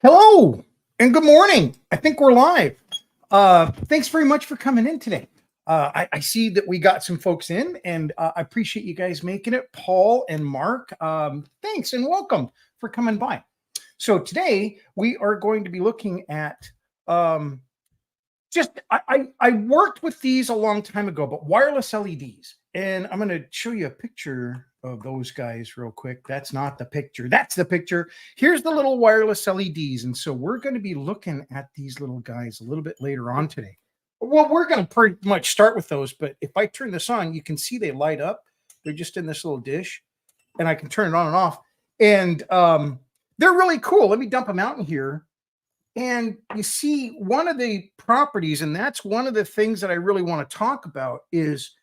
Hello and good morning. I think we're live. Thanks very much for coming in today. I see that we got some folks in, and I appreciate you guys making it. Paul and Mark, thanks and welcome for coming by. So today we are going to be looking at I worked with these a long time ago, but wireless LEDs. And I'm going to show you a picture of those guys real quick. That's not the picture. That's the picture. Here's the little wireless LEDs. And so we're going to be looking at these little guys a little bit later on today. Well, we're going to pretty much start with those. But if I turn this on, you can see they light up. They're just in this little dish. And I can turn it on and off. And they're really cool. Let me dump them out in here. And you see, one of the properties, and that's one of the things that I really want to talk about, is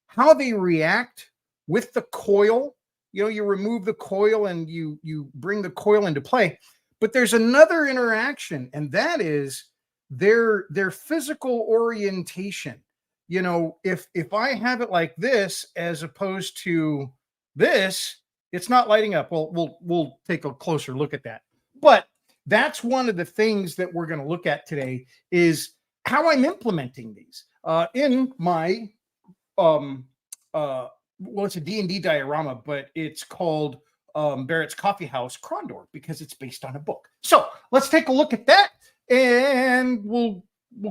how they react with the coil. You know, you remove the coil and you bring the coil into play. But there's another interaction, and that is their physical orientation. You know, if I have it like this as opposed to this, it's not lighting up. Well, we'll take a closer look at that. But that's one of the things that we're going to look at today is how I'm implementing these in my it's a D&D diorama, but it's called Barrett's Coffee House Crondor because it's based on a book. So let's take a look at that, and we'll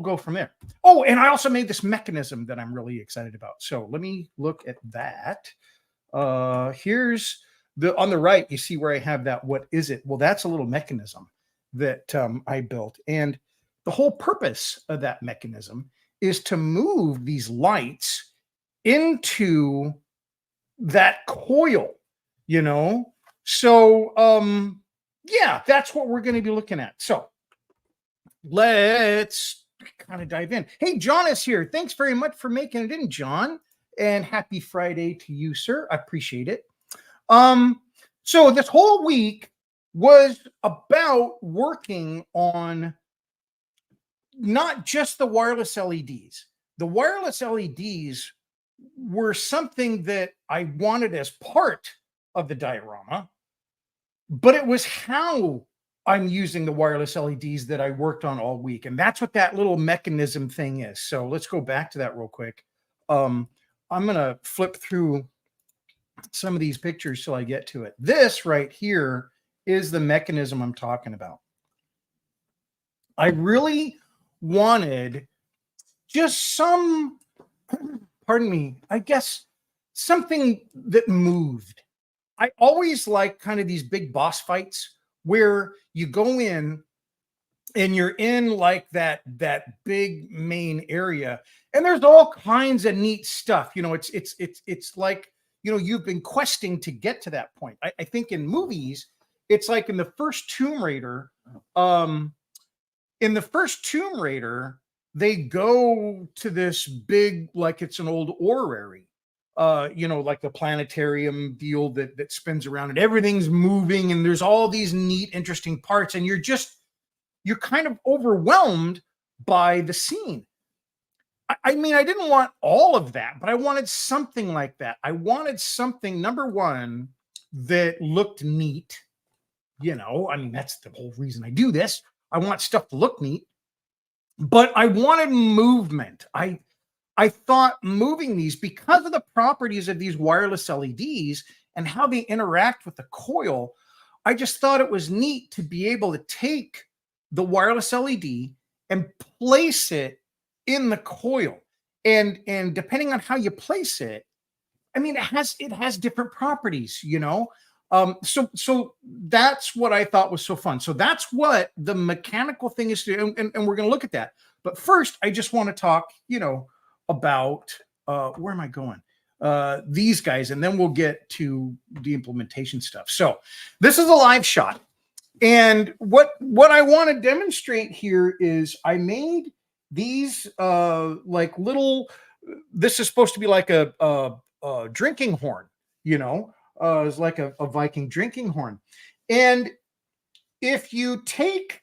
go from there. Oh, and I also made this mechanism that I'm really excited about. So let me look at that. Here's on the right. You see where I have that. What is it? Well, that's a little mechanism that I built. And the whole purpose of that mechanism is to move these lights into that coil, you know? So, yeah, that's what we're going to be looking at. So let's kind of dive in. Hey, John is here. Thanks very much for making it in, John. And happy Friday to you, sir. I appreciate it. So this whole week was about working on not just the wireless LEDs. The wireless LEDs were something that I wanted as part of the diorama, but it was how I'm using the wireless LEDs that I worked on all week. And that's what that little mechanism thing is. So let's go back to that real quick. I'm going to flip through some of these pictures till I get to it. This right here is the mechanism I'm talking about. I really wanted just some, pardon me, I guess something that moved. I always like kind of these big boss fights where you go in and you're in like that big main area, and there's all kinds of neat stuff. You know, it's like, you know, you've been questing to get to that point. I think in movies, it's like in the first Tomb Raider. In the first Tomb Raider, they go to this big, like it's an old orrery, you know, like the planetarium deal that spins around and everything's moving and there's all these neat, interesting parts, and you're kind of overwhelmed by the scene. I mean, I didn't want all of that, but I wanted something like that. I wanted something, number one, that looked neat. You know, I mean, that's the whole reason I do this. I want stuff to look neat, but I wanted movement. I thought moving these, because of the properties of these wireless LEDs and how they interact with the coil, I just thought it was neat to be able to take the wireless LED and place it in the coil. And depending on how you place it, I mean, it has different properties, you know? So that's what I thought was so fun. So that's what the mechanical thing is to, and we're going to look at that. But first, I just want to talk, you know, about where am I going? These guys, and then we'll get to the implementation stuff. So this is a live shot. And what I want to demonstrate here is I made these like little, this is supposed to be like a drinking horn, you know, it's like a Viking drinking horn. And if you take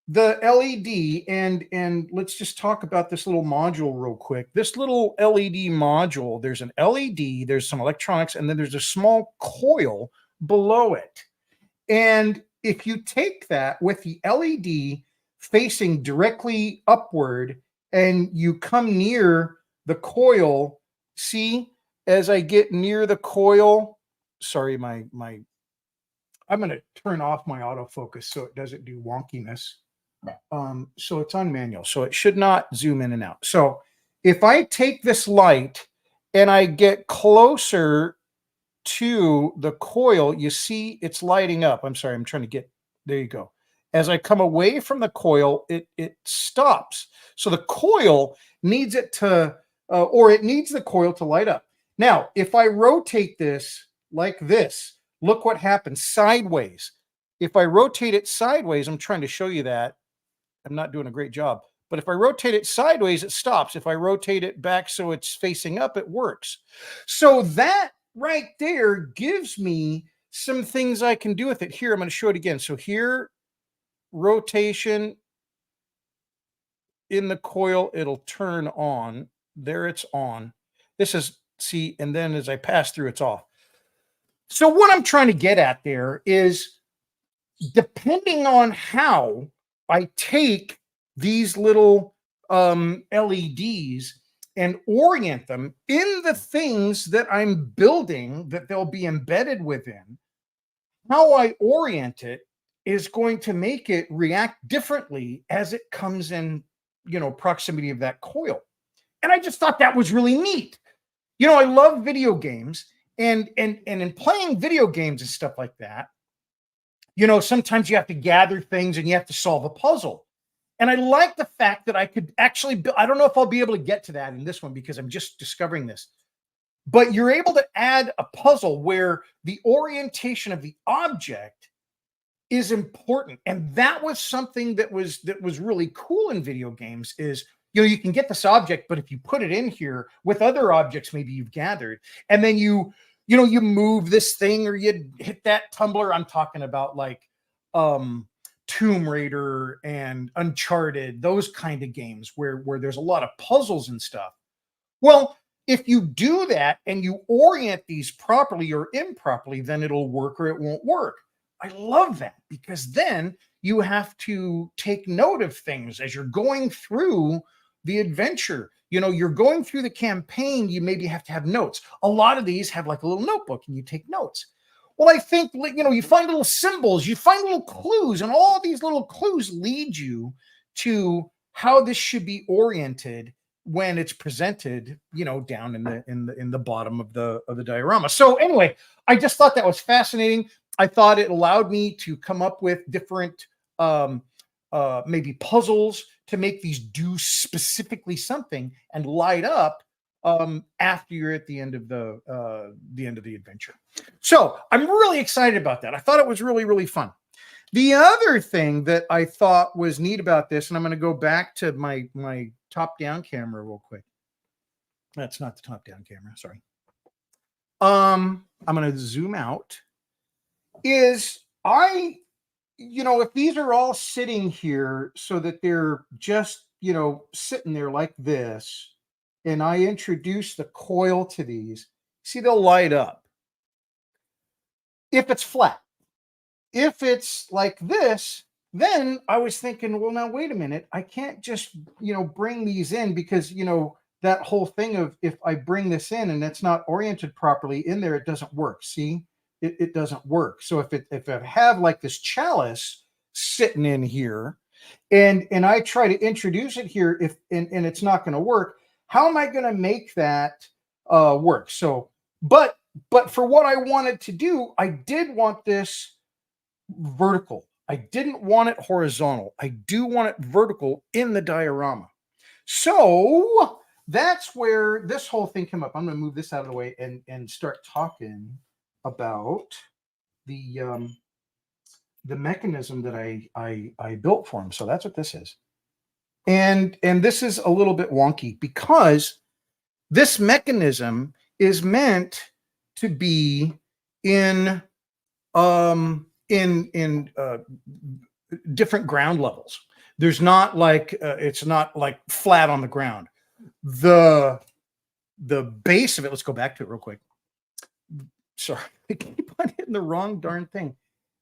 the LED and let's just talk about this little module real quick. This little LED module, there's an LED, there's some electronics, and then there's a small coil below it. And if you take that with the LED facing directly upward and you come near the coil, see, as I get near the coil, sorry, I'm going to turn off my autofocus so it doesn't do wonkiness. So it's on manual, so it should not zoom in and out. So if I take this light and I get closer to the coil, you see it's lighting up. I'm sorry, I'm trying to get, there you go. As I come away from the coil, it stops. So the coil needs it to, or it needs the coil to light up. Now, if I rotate this like this, look what happens sideways. If I rotate it sideways, I'm trying to show you that. I'm not doing a great job. But if I rotate it sideways, it stops. If I rotate it back so it's facing up, it works. So that right there gives me some things I can do with it. Here, I'm going to show it again. So here, rotation in the coil, it'll turn on. There it's on. This is, see, and then as I pass through, it's off. So what I'm trying to get at there is, depending on how I take these little LEDs and orient them in the things that I'm building that they'll be embedded within, how I orient it is going to make it react differently as it comes in, proximity of that coil. And I just thought that was really neat. I love video games, and in playing video games and stuff like that, sometimes you have to gather things and you have to solve a puzzle. And I like the fact that I could actually, I don't know if I'll be able to get to that in this one because I'm just discovering this, but you're able to add a puzzle where the orientation of the object is important. And that was something that was really cool in video games is, you can get this object, but if you put it in here with other objects, maybe you've gathered, and then you move this thing or you hit that tumbler. I'm talking about like Tomb Raider and Uncharted, those kind of games where there's a lot of puzzles and stuff. Well, if you do that and you orient these properly or improperly, then it'll work or it won't work. I love that because then you have to take note of things as you're going through the adventure. You're going through the campaign, you maybe have to have notes. A lot of these have like a little notebook and you take notes. Well, I think, you find little symbols, you find little clues, and all these little clues lead you to how this should be oriented when it's presented, down in the bottom of the diorama. So anyway, I just thought that was fascinating. I thought it allowed me to come up with different maybe puzzles to make these do specifically something and light up after you're at the end of the adventure. So I'm really excited about that. I thought it was really, really fun. The other thing that I thought was neat about this, and I'm going to go back to my top-down camera real quick. That's not the top-down camera, sorry. I'm going to zoom out. Is if these are all sitting here so that they're just, sitting there like this, and I introduce the coil to these, see, they'll light up. If it's flat. If it's like this, then I was thinking, well, now, wait a minute. I can't just, bring these in because, that whole thing of if I bring this in and it's not oriented properly in there, it doesn't work. See? It doesn't work. So if I have like this chalice sitting in here and I try to introduce it here, and it's not going to work, how am I going to make that work? So, but for what I wanted to do, I did want this vertical. I didn't want it horizontal. I do want it vertical in the diorama. So that's where this whole thing came up. I'm going to move this out of the way and start talking about the mechanism that I built for him. So that's what this is. And this is a little bit wonky because this mechanism is meant to be in different ground levels. There's not like it's not like flat on the ground. The base of it, let's go back to it real quick. Sorry, I keep on hitting the wrong darn thing.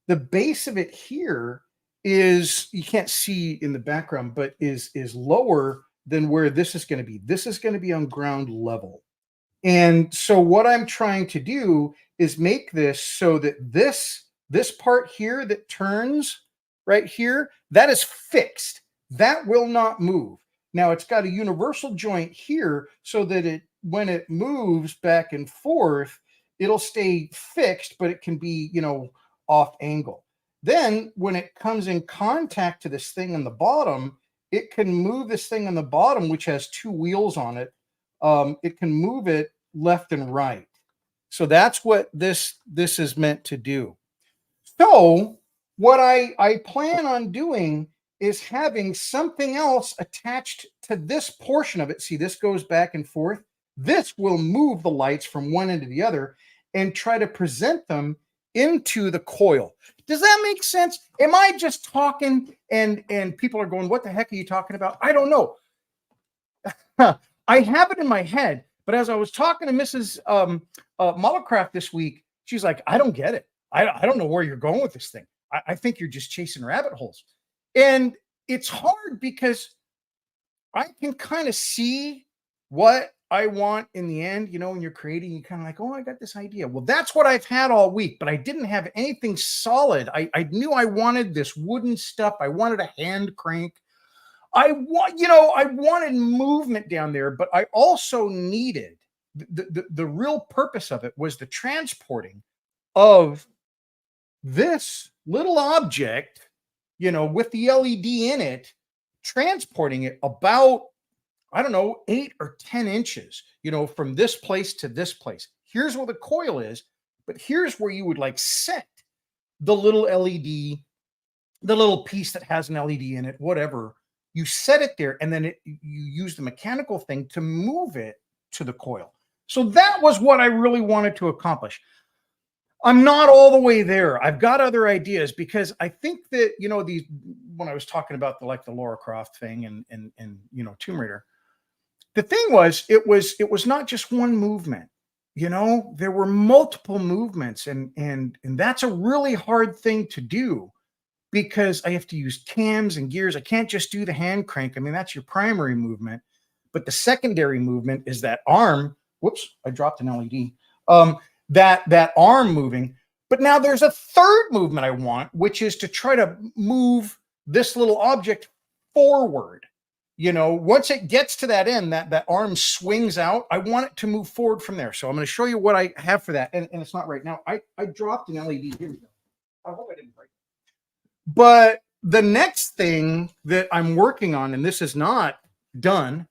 the base of it here is, you can't see in the background, but is lower than where this is going to be. This is going to be on ground level. And so what I'm trying to do is make this so that this part here that turns right here, that is fixed. That will not move. Now it's got a universal joint here so that it, when it moves back and forth, it'll stay fixed, but it can be, off angle. Then when it comes in contact to this thing on the bottom, it can move this thing on the bottom, which has two wheels on it. It can move it left and right. So that's what this is meant to do. So what I plan on doing is having something else attached to this portion of it. See, this goes back and forth. This will move the lights from one end to the other and try to present them into the coil. Does that make sense? Am I just talking and people are going, what the heck are you talking about? I don't know. I have it in my head, but as I was talking to Mrs. Mullercraft this week, she's like, I don't get it. I don't know where you're going with this thing. I think you're just chasing rabbit holes. And it's hard because I can kind of see what I want in the end. When you're creating, you kind of like, oh, I got this idea. Well, that's what I've had all week, but I didn't have anything solid. I knew I wanted this wooden stuff. I wanted a hand crank. I wanted movement down there, but I also needed the real purpose of it was the transporting of this little object, with the LED in it, transporting it about, I don't know, 8 or 10 inches, from this place to this place. Here's where the coil is, but here's where you would like set the little LED, the little piece that has an LED in it, whatever. You set it there, and then you use the mechanical thing to move it to the coil. So that was what I really wanted to accomplish. I'm not all the way there. I've got other ideas because I think that, these, when I was talking about the Lara Croft thing and Tomb Raider, the thing was, it was not just one movement. There were multiple movements, and that's a really hard thing to do because I have to use cams and gears. I can't just do the hand crank. I mean, that's your primary movement, but the secondary movement is that arm. Whoops, I dropped an LED. That arm moving. But now there's a third movement I want, which is to try to move this little object forward. Once it gets to that end, that arm swings out, I want it to move forward from there. So I'm going to show you what I have for that. And it's not right now. I dropped an LED. Here we go. I hope I didn't break it. But the next thing that I'm working on, and this is not done,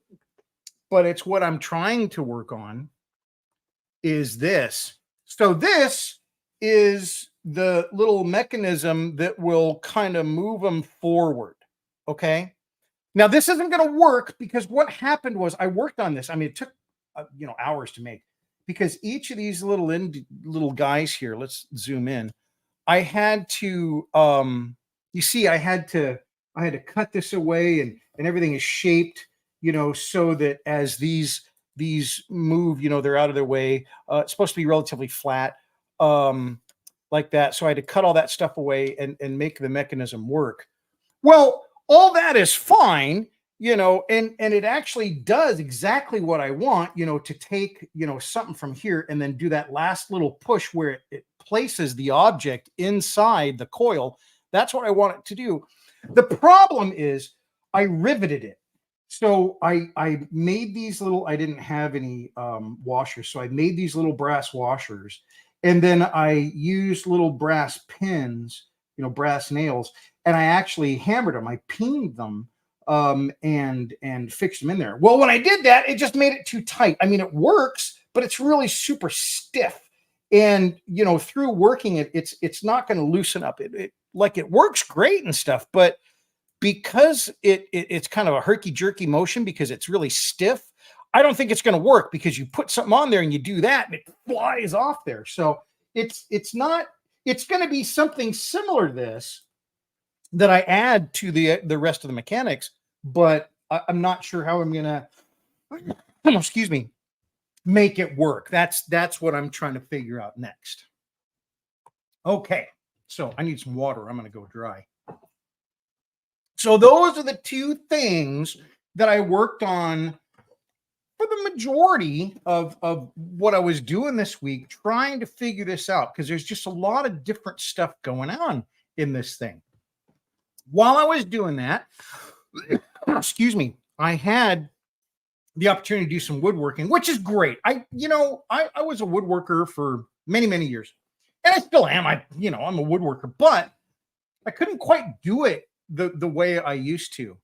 but it's what I'm trying to work on, is this. So this is the little mechanism that will kind of move them forward. Okay. Now this isn't going to work because what happened was I worked on this. I mean, it took hours to make, because each of these little guys here, let's zoom in. I had to, you see, I had to cut this away, and everything is shaped, so that as these move, they're out of their way. It's supposed to be relatively flat, like that. So I had to cut all that stuff away and make the mechanism work. Well, all that is fine, and it actually does exactly what I want, to take, something from here and then do that last little push where it places the object inside the coil. That's what I want it to do. The problem is I riveted it. So I made these little, I didn't have any washers. So I made these little brass washers, and then I used little brass pins, brass nails, and I actually hammered them. I peened them and fixed them in there. Well, when I did that, it just made it too tight. I mean, it works, but it's really super stiff. And, through working it, it's not going to loosen up. It works great and stuff, but because it's kind of a herky-jerky motion because it's really stiff, I don't think it's going to work, because you put something on there and you do that and it flies off there. So it's going to be something similar to this that I add to the rest of the mechanics, but I'm not sure how I'm going to, excuse me, make it work. That's what I'm trying to figure out next. Okay. So I need some water. I'm going to go dry. So those are the two things that I worked on for the majority of what I was doing this week, trying to figure this out, because there's just a lot of different stuff going on in this thing. While I was doing that, excuse me, I had the opportunity to do some woodworking, which is great. I was a woodworker for many, many years, and I still am. I'm a woodworker, but I couldn't quite do it the way I used to,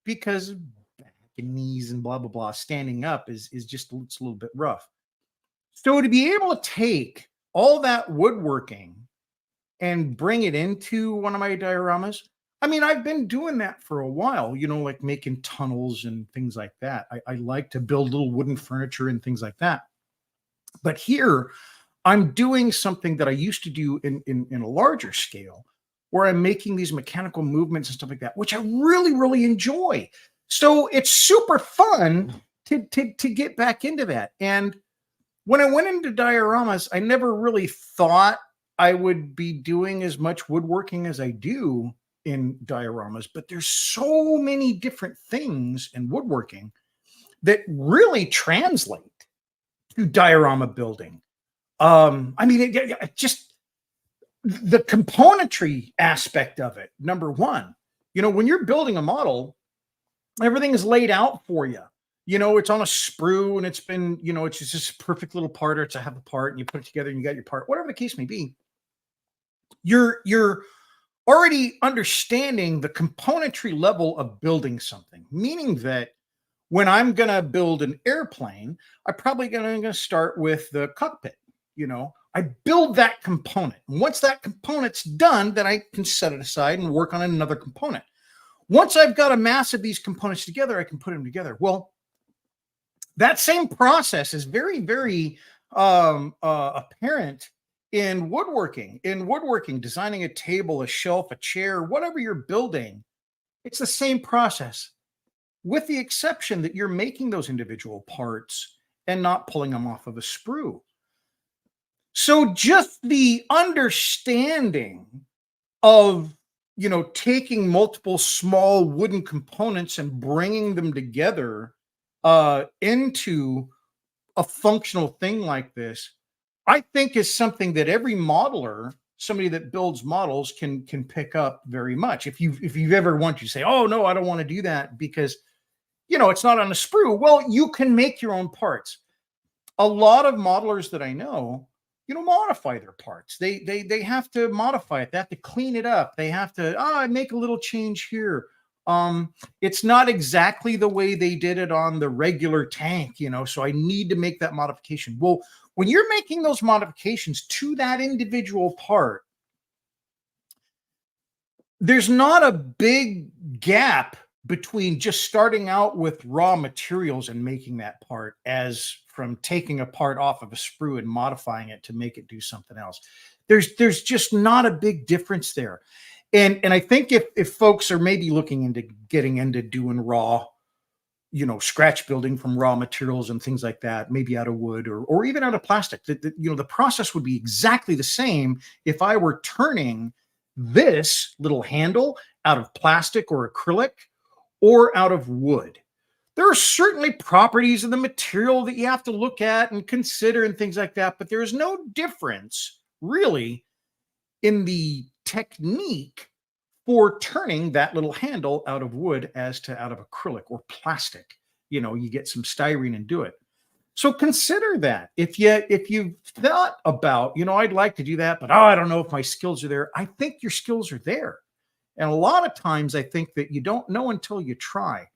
because back and knees and blah blah blah. Standing up is just, it's a little bit rough. So to be able to take all that woodworking and bring it into one of my dioramas, I mean, I've been doing that for a while, like making tunnels and things like that. I like to build little wooden furniture and things like that. But here, I'm doing something that I used to do in a larger scale, where I'm making these mechanical movements and stuff like that, which I really, really enjoy. So it's super fun to get back into that. And when I went into dioramas, I never really thought I would be doing as much woodworking as I do in dioramas, but there's so many different things in woodworking that really translate to diorama building. I mean, it just the componentry aspect of it. Number one, when you're building a model, everything is laid out for you. It's on a sprue, and it's been, it's just a perfect little part, or it's a half a part, and you put it together and you got your part, whatever the case may be. You're already understanding the componentry level of building something, meaning that when I'm going to build an airplane, I'm probably going to start with the cockpit. I build that component. And once that component's done, then I can set it aside and work on another component. Once I've got a mass of these components together, I can put them together. Well, that same process is very, very apparent in woodworking. Designing a table, a shelf, a chair, whatever you're building, it's the same process, with the exception that you're making those individual parts and not pulling them off of a sprue. So just the understanding of, taking multiple small wooden components and bringing them together into a functional thing like this, I think is something that every modeler, somebody that builds models, can pick up very much. If you've ever wanted to say, oh no, I don't want to do that because it's not on a sprue. Well, you can make your own parts. A lot of modelers that I know, modify their parts. They have to modify it. They have to clean it up. They have to make a little change here. It's not exactly the way they did it on the regular tank, so I need to make that modification. Well, when you're making those modifications to that individual part, there's not a big gap between just starting out with raw materials and making that part, as from taking a part off of a sprue and modifying it to make it do something else. There's just not a big difference there. And I think if folks are maybe looking into getting into doing raw, scratch building from raw materials and things like that, maybe out of wood or even out of plastic, the process would be exactly the same if I were turning this little handle out of plastic or acrylic or out of wood. There are certainly properties of the material that you have to look at and consider and things like that, but there is no difference really in the technique for turning that little handle out of wood as to out of acrylic or plastic. You get some styrene and do it. So consider that. If you've thought about, I'd like to do that, but I don't know if my skills are there. I think your skills are there. And a lot of times I think that you don't know until you try.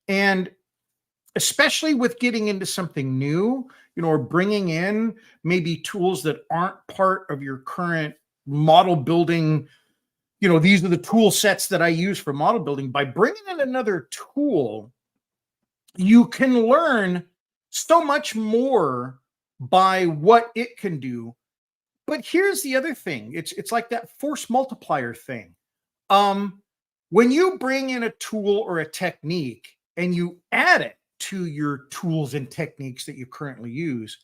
And especially with getting into something new, or bringing in maybe tools that aren't part of your current model building, these are the tool sets that I use for model building. By bringing in another tool, you can learn so much more by what it can do. But here's the other thing. It's like that force multiplier thing. When you bring in a tool or a technique and you add it to your tools and techniques that you currently use,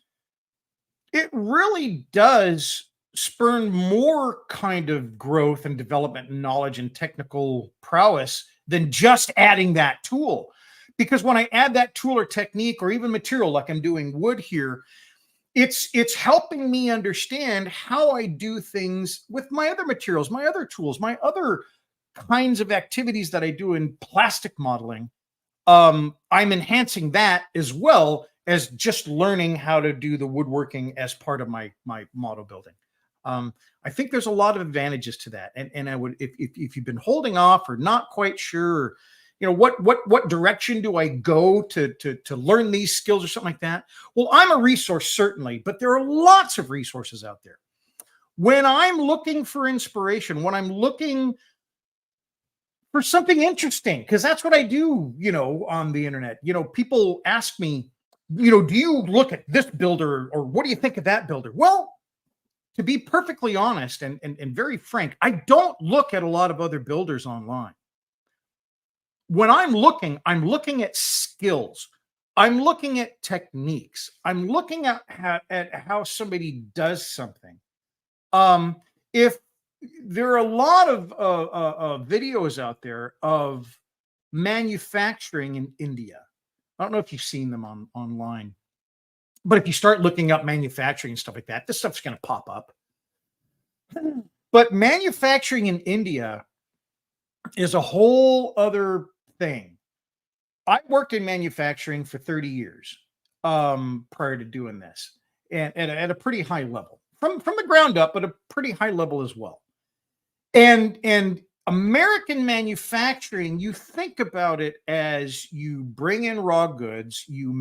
it really does spurn more kind of growth and development and knowledge and technical prowess than just adding that tool. Because when I add that tool or technique or even material, like I'm doing wood here, it's helping me understand how I do things with my other materials, my other tools, my other kinds of activities that I do in plastic modeling. I'm enhancing that as well as just learning how to do the woodworking as part of my model building. I think there's a lot of advantages to that. And I would, if you've been holding off or not quite sure, you know, what direction do I go to learn these skills or something like that? Well, I'm a resource, certainly, but there are lots of resources out there. When I'm looking for inspiration, when I'm looking for something interesting, because that's what I do, you know, on the internet. You know, people ask me, you know, do you look at this builder or what do you think of that builder? Well, to be perfectly honest and very frank, I don't look at a lot of other builders online. When I'm looking at skills. I'm looking at techniques. I'm looking at how somebody does something. If there are a lot of videos out there of manufacturing in India. I don't know if you've seen them online, but if you start looking up manufacturing and stuff like that, this stuff's going to pop up. But manufacturing in India is a whole other thing. I worked in manufacturing for 30 years prior to doing this, and at a pretty high level, from the ground up, but a pretty high level as well. And American manufacturing, you think about it as you bring in raw goods, you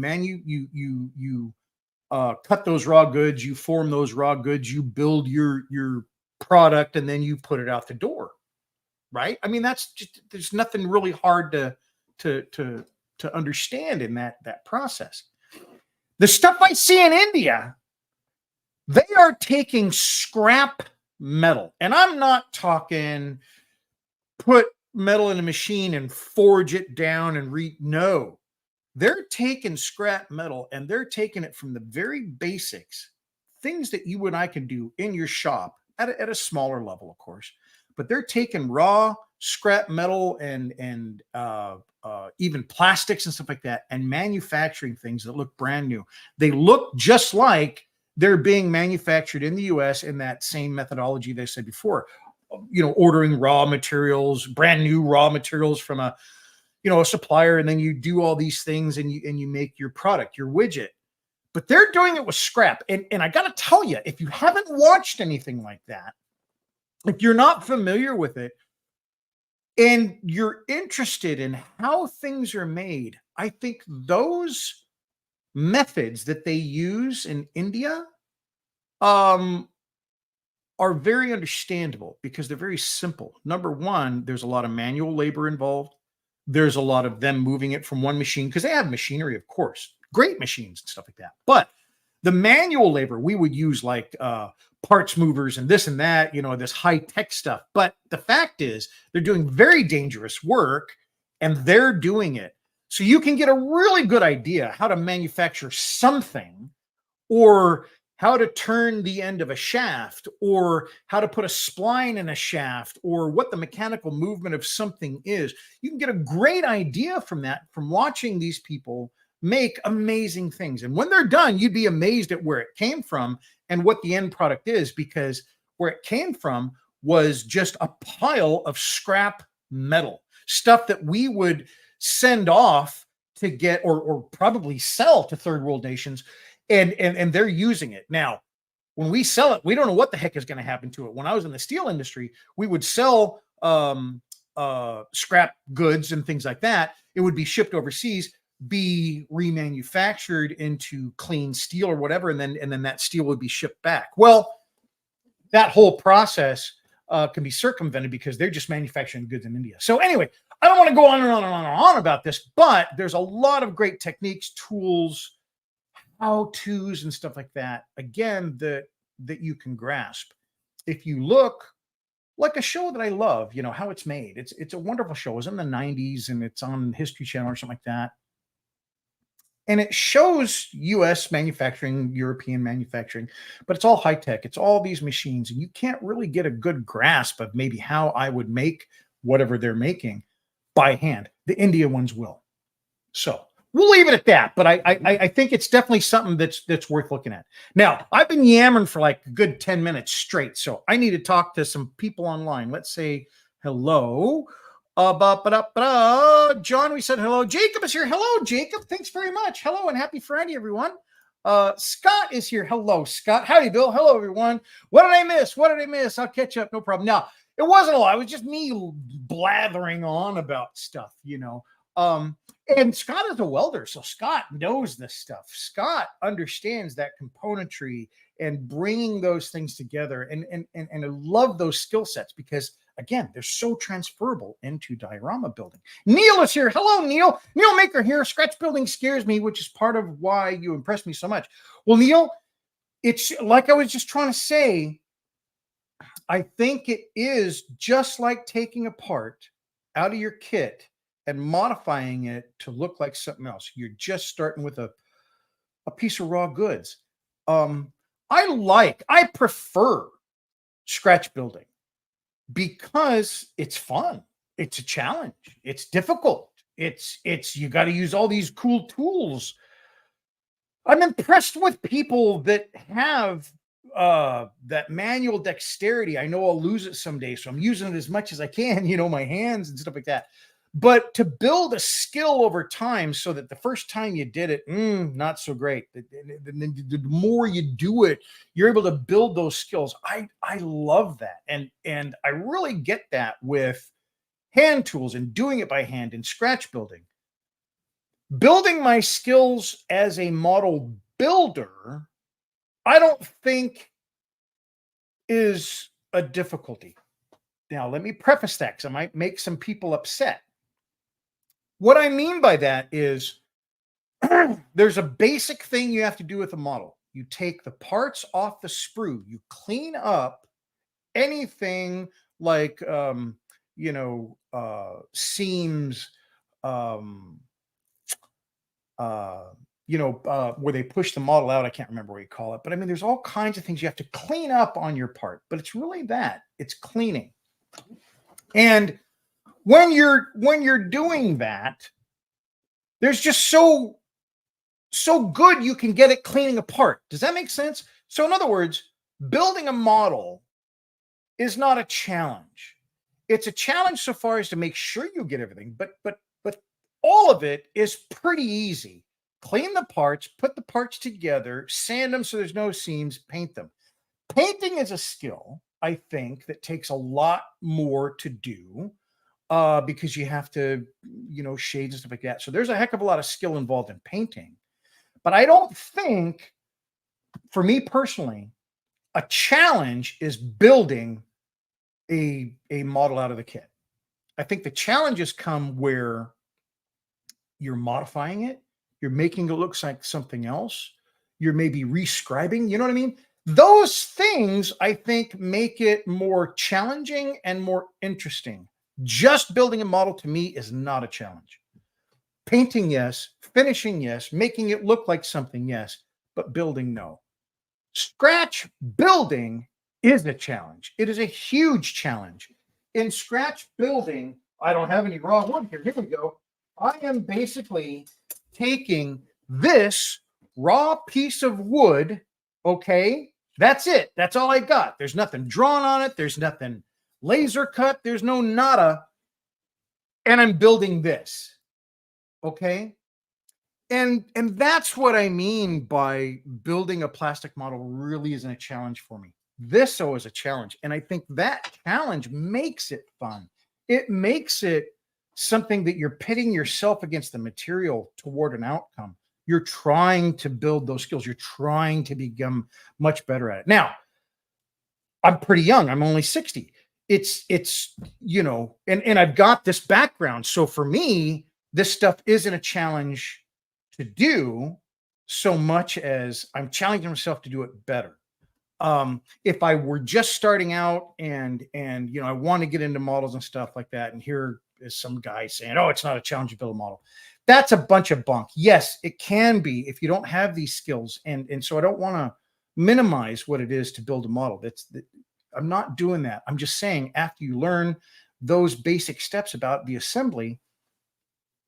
cut those raw goods, you form those raw goods, you build your product, and then you put it out the door, right? I mean, that's just, there's nothing really hard to understand in that process. The stuff I see in India, they are taking scrap metal, and I'm not talking put metal in a machine and forge it down and no, they're taking scrap metal and they're taking it from the very basics, things that you and I can do in your shop at a smaller level, of course, but they're taking raw scrap metal and even plastics and stuff like that and manufacturing things that look brand new. They look just like they're being manufactured in the US in that same methodology they said before, you know, ordering raw materials, brand new raw materials from a supplier, and then you do all these things and you make your product, your widget. But they're doing it with scrap. And I got to tell you, if you haven't watched anything like that, if you're not familiar with it and you're interested in how things are made, I think those methods that they use in India are very understandable because they're very simple. Number one, there's a lot of manual labor involved. There's a lot of them moving it from one machine because they have machinery, of course, great machines and stuff like that. But the manual labor, we would use like parts movers and this and that, you know, this high tech stuff. But the fact is they're doing very dangerous work and they're doing it. So you can get a really good idea how to manufacture something, or how to turn the end of a shaft, or how to put a spline in a shaft, or what the mechanical movement of something is. You can get a great idea from that, from watching these people make amazing things. And when they're done, you'd be amazed at where it came from and what the end product is, because where it came from was just a pile of scrap metal, stuff that we would send off to get or probably sell to third world nations. And they're using it. Now, when we sell it, we don't know what the heck is going to happen to it. When I was in the steel industry, we would sell scrap goods and things like that. It would be shipped overseas, be remanufactured into clean steel or whatever, and then that steel would be shipped back. Well, that whole process can be circumvented because they're just manufacturing goods in India. So anyway, I don't want to go on and on and on and on about this, but there's a lot of great techniques, tools, how-tos and stuff like that, again, that you can grasp. If you look, like a show that I love, you know, How It's Made. It's a wonderful show. It was in the 90s and it's on History Channel or something like that. And it shows US manufacturing, European manufacturing, but it's all high tech. It's all these machines, and you can't really get a good grasp of maybe how I would make whatever they're making by hand. The India ones will. So we'll leave it at that. But I think it's definitely something that's worth looking at. Now, I've been yammering for like a good 10 minutes straight, so I need to talk to some people online. Let's say hello. John, we said hello. Jacob is here. Hello, Jacob. Thanks very much. Hello and happy Friday, everyone. Scott is here. Hello, Scott. Howdy, Bill. Hello, everyone. What did I miss? What did I miss? I'll catch up. No problem. Now, it wasn't a lot. It was just me blathering on about stuff, you know. And Scott is a welder, so Scott knows this stuff. Scott understands that componentry and bringing those things together. And I love those skill sets because, again, they're so transferable into diorama building. Neil is here. Hello, Neil. Neil Maker here. Scratch building scares me, which is part of why you impressed me so much. Well, Neil, it's like I was just trying to say, I think it is just like taking a part out of your kit and modifying it to look like something else. You're just starting with a piece of raw goods. I prefer scratch building because it's fun. It's a challenge. It's difficult. It's you got to use all these cool tools. I'm impressed with people that have that manual dexterity. I know I'll lose it someday, so I'm using it as much as I can, you know, my hands and stuff like that. But to build a skill over time so that the first time you did it, not so great. The more you do it, you're able to build those skills. I love that. And I really get that with hand tools and doing it by hand and scratch building. Building my skills as a model builder, I don't think is a difficulty. Now, let me preface that because I might make some people upset. What I mean by that is there's a basic thing you have to do with a model. You take the parts off the sprue. You clean up anything like, seams, where they push the model out. I can't remember what you call it. But I mean, there's all kinds of things you have to clean up on your part. But it's really that. It's cleaning. And when you're doing that, there's just so good you can get it cleaning apart. Does that make sense? So in other words, building a model is not a challenge. It's a challenge so far as to make sure you get everything, but all of it is pretty easy. Clean the parts, put the parts together, sand them so there's no seams, paint them. Painting is a skill, I think, that takes a lot more to do. Because you have to, shades and stuff like that. So there's a heck of a lot of skill involved in painting. But I don't think, for me personally, a challenge is building a model out of the kit. I think the challenges come where you're modifying it, you're making it look like something else, you're maybe rescribing, you know what I mean? Those things, I think, make it more challenging and more interesting. Just building a model to me is not a challenge. Painting, yes. Finishing, yes. Making it look like something, yes. But building, no. Scratch building is a challenge. It is a huge challenge. In scratch building, I don't have any raw wood here. Here we go. I am basically taking this raw piece of wood, okay? That's it. That's all I got. There's nothing drawn on it. There's nothing laser cut. There's no nada. And I'm building this. Okay. And that's what I mean by building a plastic model really isn't a challenge for me. This though is a challenge. And I think that challenge makes it fun. It makes it something that you're pitting yourself against the material toward an outcome. You're trying to build those skills. You're trying to become much better at it. Now, I'm pretty young. I'm only 60. It's and I've got this background. So for me, this stuff isn't a challenge to do so much as I'm challenging myself to do it better. If I were just starting out and I want to get into models and stuff like that, and here is some guy saying, "Oh, it's not a challenge to build a model," that's a bunch of bunk. Yes, it can be if you don't have these skills. And so I don't want to minimize what it is to build a model. I'm not doing that. I'm just saying after you learn those basic steps about the assembly,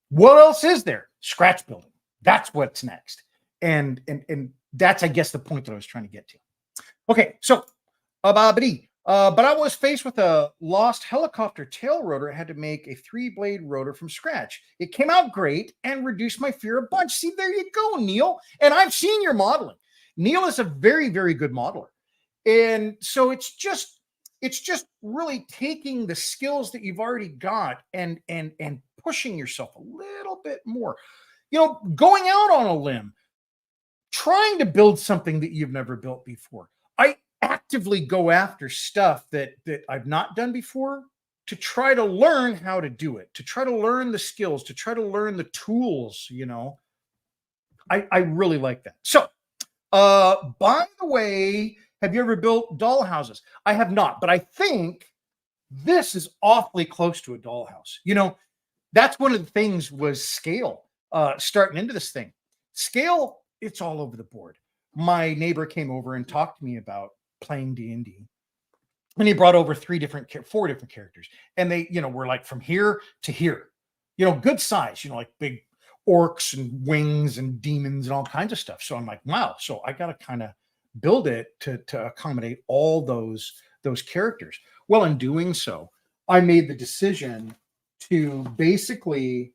what else is there? Scratch building. That's what's next. And that's, I guess, the point that I was trying to get to. Okay, so but I was faced with a lost helicopter tail rotor. I had to make a 3-blade rotor from scratch. It came out great and reduced my fear a bunch. See, there you go, Neil. And I've seen your modeling. Neil is a very, very good modeler. And so it's just really taking the skills that you've already got and pushing yourself a little bit more. You know, going out on a limb, trying to build something that you've never built before. I actively go after stuff that I've not done before to try to learn how to do it, to try to learn the skills, to try to learn the tools, you know. I really like that. So, by the way, have you ever built doll houses? I have not, but I think this is awfully close to a dollhouse. You know, that's one of the things was scale, starting into this thing. Scale, it's all over the board. My neighbor came over and talked to me about playing D&D. And he brought over 4 different characters. And they, you know, were like from here to here. You know, good size, you know, like big orcs and wings and demons and all kinds of stuff. So I'm like, wow. So I got to kind of build it to accommodate all those characters. Well, in doing so, I made the decision to basically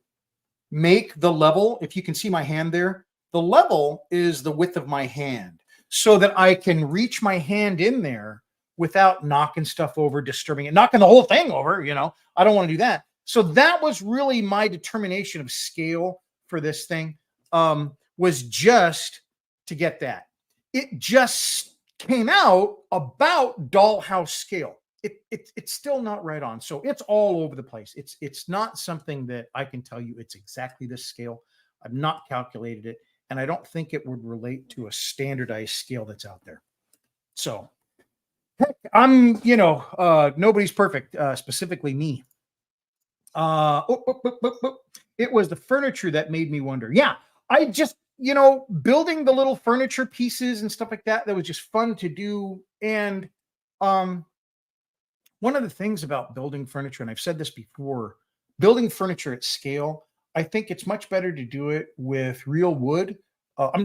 make the level, if you can see my hand there, the level is the width of my hand so that I can reach my hand in there without knocking stuff over, disturbing it, knocking the whole thing over. You know, I don't want to do that. So that was really my determination of scale for this thing, was just to get that. It just came out about dollhouse scale. It's still not right on. So it's all over the place. It's not something that I can tell you it's exactly this scale. I've not calculated it, and I don't think it would relate to a standardized scale that's out there. So heck, I'm, you know, nobody's perfect, specifically me. It was the furniture that made me wonder. Yeah, I just, you know, building the little furniture pieces and stuff like that was just fun to do. And one of the things about building furniture, and I've said this before, building furniture at scale, I think it's much better to do it with real wood.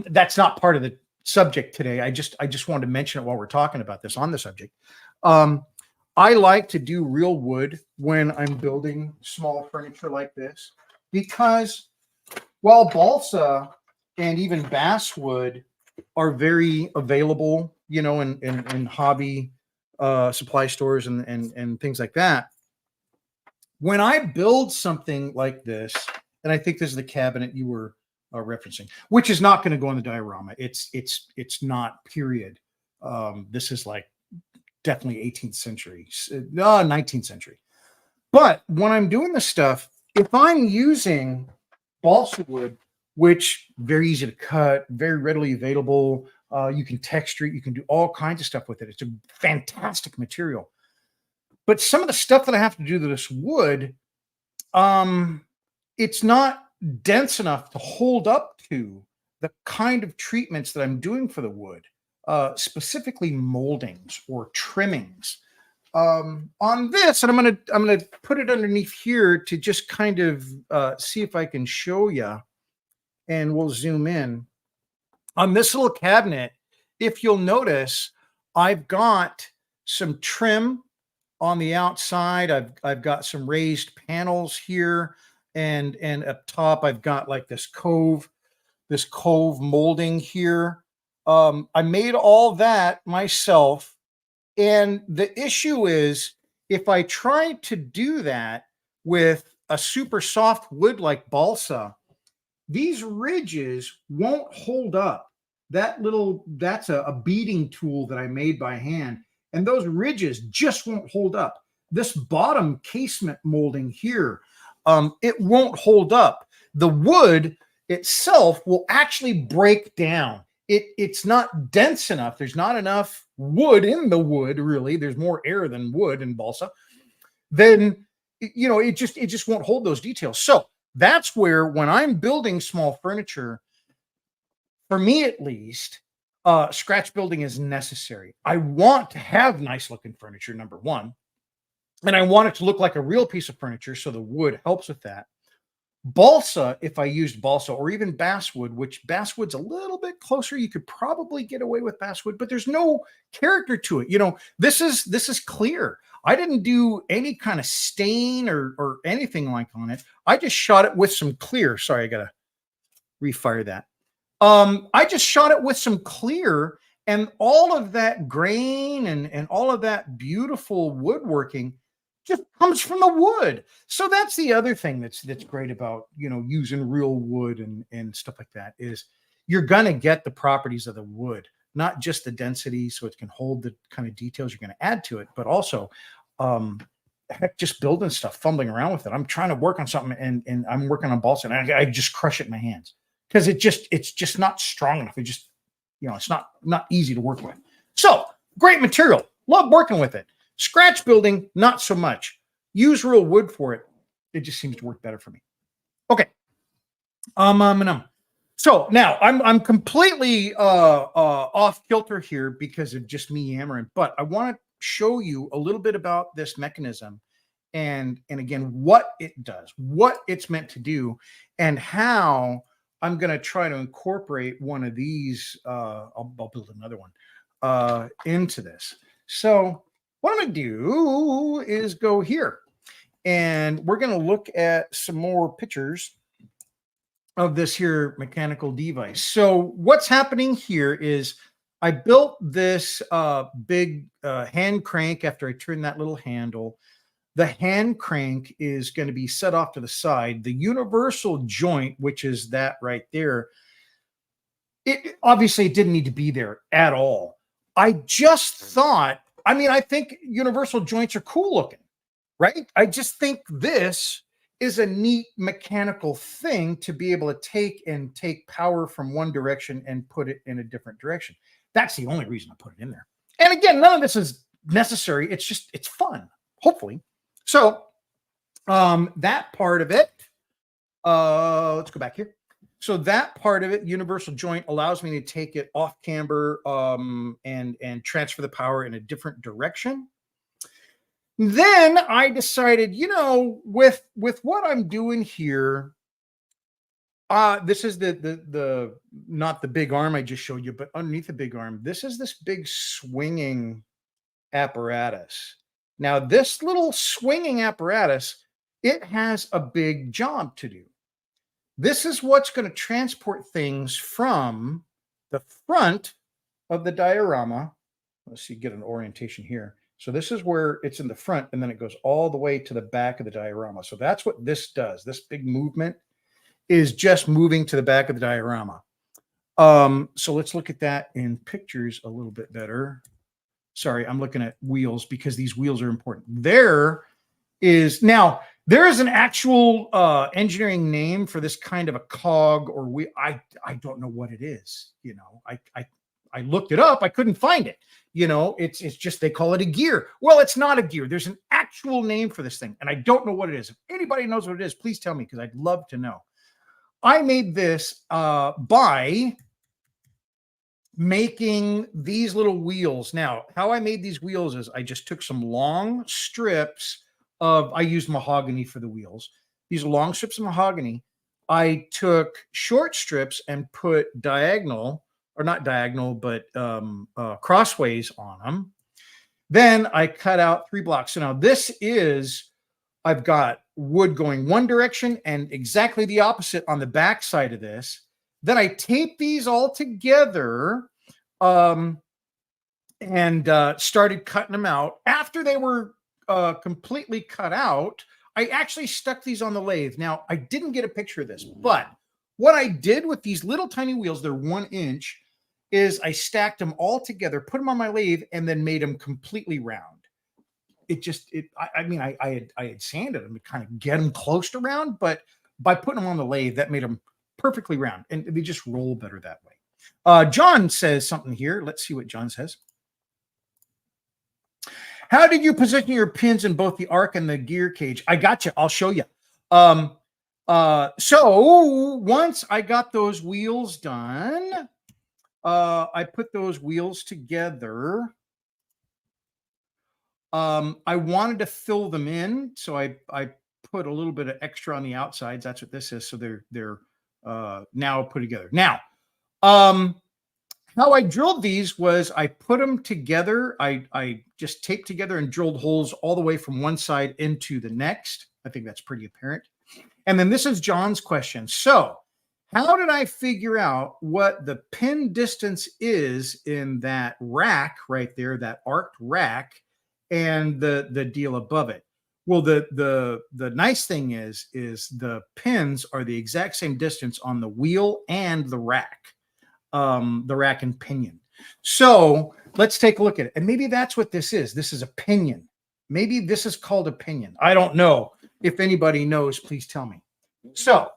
That's not part of the subject today. I just wanted to mention it while we're talking about this on the subject. I like to do real wood when I'm building small furniture like this, because while balsa and even basswood are very available, you know, in hobby supply stores and things like that, when I build something like this, and I think this is the cabinet you were referencing, which is not going to go in the diorama. It's not, period. This is like definitely 18th century, 19th century. But when I'm doing this stuff, if I'm using balsa wood, which very easy to cut, very readily available, you can texture it, you can do all kinds of stuff with it. It's a fantastic material. But some of the stuff that I have to do to this wood, it's not dense enough to hold up to the kind of treatments that I'm doing for the wood, specifically moldings or trimmings. On this, and I'm gonna put it underneath here to just kind of see if I can show you, and we'll zoom in on this little cabinet. If you'll notice, I've got some trim on the outside. I've got some raised panels here, and up top I've got like this cove molding here. I made all that myself. And the issue is, if I try to do that with a super soft wood like balsa, these ridges won't hold up. That's a beading tool that I made by hand. And those ridges just won't hold up. This bottom casement molding here, it won't hold up. The wood itself will actually break down. It's not dense enough. There's not enough wood in the wood, really. There's more air than wood in balsa. Then, you know, it just won't hold those details. So That's where, when I'm building small furniture, for me at least, scratch building is necessary. I want to have nice looking furniture, number one, and I want it to look like a real piece of furniture, so the wood helps with that. Balsa, if I used balsa or even basswood, which basswood's a little bit closer, you could probably get away with basswood, but there's no character to it. This is clear. I didn't do any kind of stain or anything like on it. I just shot it with some clear. Sorry, I gotta refire that. I just shot it with some clear, and all of that grain and all of that beautiful woodworking just comes from the wood. So that's the other thing that's great about using real wood and stuff like that, is you're gonna get the properties of the wood, not just the density, so it can hold the kind of details you're gonna add to it, but also heck, just building stuff, fumbling around with it. I'm trying to work on something and I'm working on balsa, and I just crush it in my hands because it's just not strong enough. It just, it's not easy to work with. So great material. Love working with it. Scratch building, not so much. Use real wood for it. It just seems to work better for me. Okay. So now I'm completely off kilter here because of just me yammering, but I want to show you a little bit about this mechanism and again what it does, what it's meant to do, and how I'm going to try to incorporate one of these. I'll build another one into this. So what I'm going to do is go here, and we're going to look at some more pictures of this here mechanical device. So what's happening here is I built this big hand crank after I turned that little handle. The hand crank is going to be set off to the side. The universal joint, which is that right there, it obviously didn't need to be there at all. I just thought, I think universal joints are cool looking, right? I just think this is a neat mechanical thing to be able to take power from one direction and put it in a different direction. That's the only reason I put it in there. And again, none of this is necessary. It's fun, hopefully. So that part of it, let's go back here. So that part of it, universal joint, allows me to take it off camber and transfer the power in a different direction. Then I decided, with what I'm doing here, this is the not the big arm I just showed you, but underneath the big arm, this is this big swinging apparatus. Now, this little swinging apparatus, it has a big job to do. This is what's going to transport things from the front of the diorama. Let's see, get an orientation here. So this is where it's in the front, and then it goes all the way to the back of the diorama. So that's what this does. This big movement is just moving to the back of the diorama. So let's look at that in pictures a little bit better. Sorry, I'm looking at wheels because these wheels are important. There is an actual engineering name for this kind of a cog or wheel. I don't know what it is. I looked it up. I couldn't find it. It's just they call it a gear. Well, it's not a gear. There's an actual name for this thing, and I don't know what it is. If anybody knows what it is, please tell me because I'd love to know. I made this by making these little wheels. Now, how I made these wheels is I just took some long strips I used mahogany for the wheels. These long strips of mahogany. I took short strips and put diagonal, or not diagonal, but crossways on them. Then I cut out 3 blocks. So now I've got wood going one direction and exactly the opposite on the back side of this. Then I taped these all together and started cutting them out. After they were completely cut out, I actually stuck these on the lathe. Now, I didn't get a picture of this, but what I did with these little tiny wheels, they're 1 inch, is I stacked them all together, put them on my lathe, and then made them completely round. I had sanded them to kind of get them close to round, but by putting them on the lathe, that made them perfectly round, and they just roll better that way. John says something here. Let's see what John says. How did you position your pins in both the arc and the gear cage? I got you. I'll show you. So once I got those wheels done, I put those wheels together. I wanted to fill them in, so I put a little bit of extra on the outsides. That's what this is. So they're now put together. Now, how I drilled these was I put them together. I just taped together and drilled holes all the way from one side into the next. I think that's pretty apparent. And then this is John's question. So how did I figure out what the pin distance is in that rack right there, that arced rack, and the deal above it? Well, the nice thing is the pins are the exact same distance on the wheel and the rack and pinion. So let's take a look at it. And maybe that's what this is. This is a pinion. Maybe this is called a pinion. I don't know. If anybody knows, please tell me. So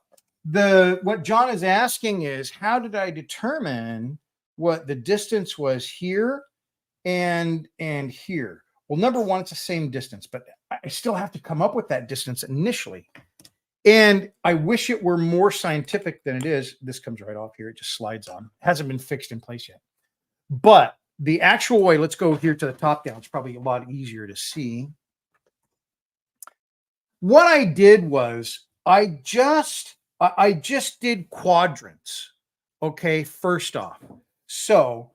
what John is asking is, how did I determine what the distance was here and here? Well, number one, it's the same distance, but I still have to come up with that distance initially. And I wish it were more scientific than it is. This comes right off here. It just slides on. It hasn't been fixed in place yet. But the actual way, let's go here to the top down. It's probably a lot easier to see. What I did was I just did quadrants. Okay, first off. So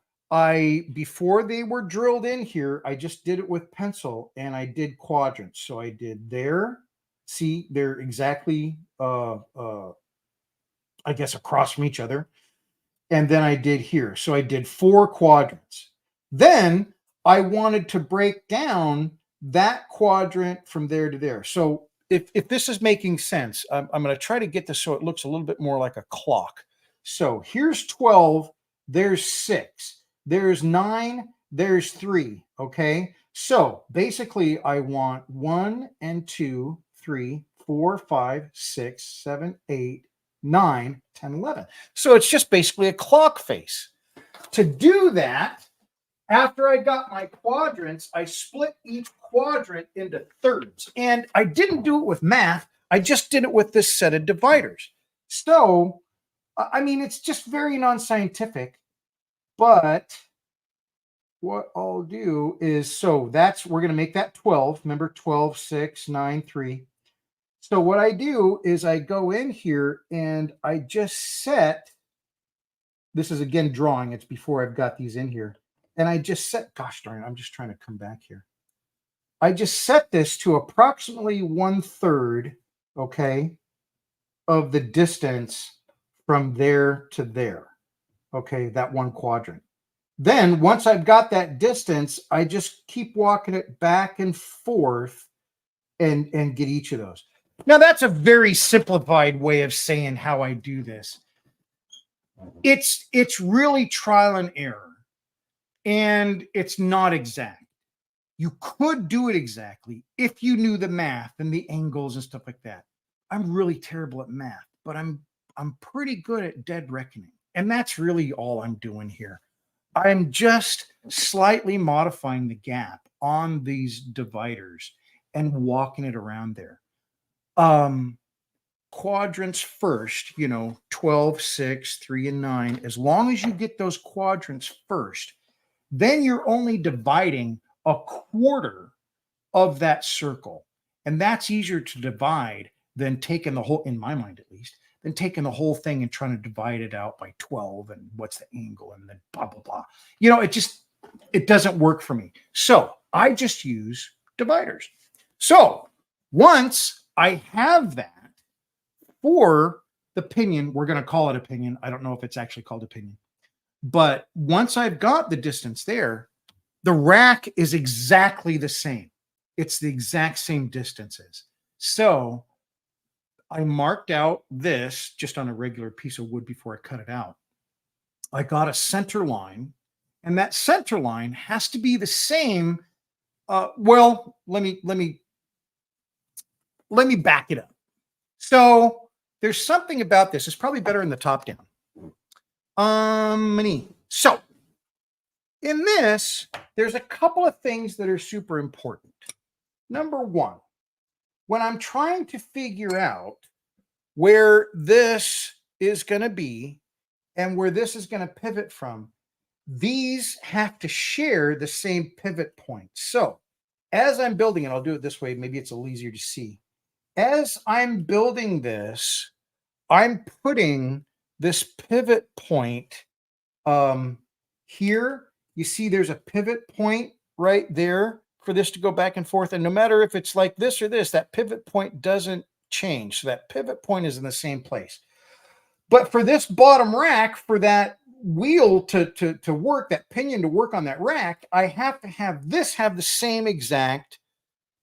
before they were drilled in here, I just did it with pencil and I did quadrants. So I did there. See, they're exactly, I guess, across from each other. And then I did here. So I did 4 quadrants. Then I wanted to break down that quadrant from there to there. So if this is making sense, I'm going to try to get this so it looks a little bit more like a clock. So here's 12. There's 6. There's 9. There's 3. Okay. So basically, I want 1 and 2, 3, 4, 5, 6, 7, 8, 9, 10, 11. So it's just basically a clock face. To do that, after I got my quadrants, I split each quadrant into thirds. And I didn't do it with math. I just did it with this set of dividers. So, I mean, it's just very non-scientific. But what I'll do is, we're going to make that 12. Remember, 12, 6, 9, 3. So what I do is I go in here and I just set, this is again drawing, it's before I've got these in here. And I just set, gosh darn it, I'm just trying to come back here. I just set this to approximately 1/3, okay, of the distance from there to there, okay, that one quadrant. Then once I've got that distance, I just keep walking it back and forth and get each of those. Now, that's a very simplified way of saying how I do this. It's really trial and error, and it's not exact. You could do it exactly if you knew the math and the angles and stuff like that. I'm really terrible at math, but I'm pretty good at dead reckoning, and that's really all I'm doing here. I'm just slightly modifying the gap on these dividers and walking it around there. Quadrants first, 12, 6, 3, and 9. As long as you get those quadrants first, then you're only dividing a quarter of that circle. And that's easier to divide than taking the whole, in my mind at least, than taking the whole thing and trying to divide it out by 12 and what's the angle and then blah, blah, blah. It doesn't work for me. So I just use dividers. So once I have that for the pinion, we're going to call it a pinion. I don't know if it's actually called a pinion. But once I've got the distance there, the rack is exactly the same. It's the exact same distances. So I marked out this just on a regular piece of wood before I cut it out. I got a center line, and that center line has to be the same. Well, let me back it up. So there's something about this. It's probably better in the top down. So in this, there's a couple of things that are super important. Number one, when I'm trying to figure out where this is going to be and where this is going to pivot from, these have to share the same pivot point. So as I'm building it, I'll do it this way. Maybe it's a little easier to see. As I'm building this, I'm putting this pivot point here. You see there's a pivot point right there for this to go back and forth. And no matter if it's like this or this, that pivot point doesn't change. So that pivot point is in the same place. But for this bottom rack, for that wheel to work, that pinion to work on that rack, I have to have this have the same exact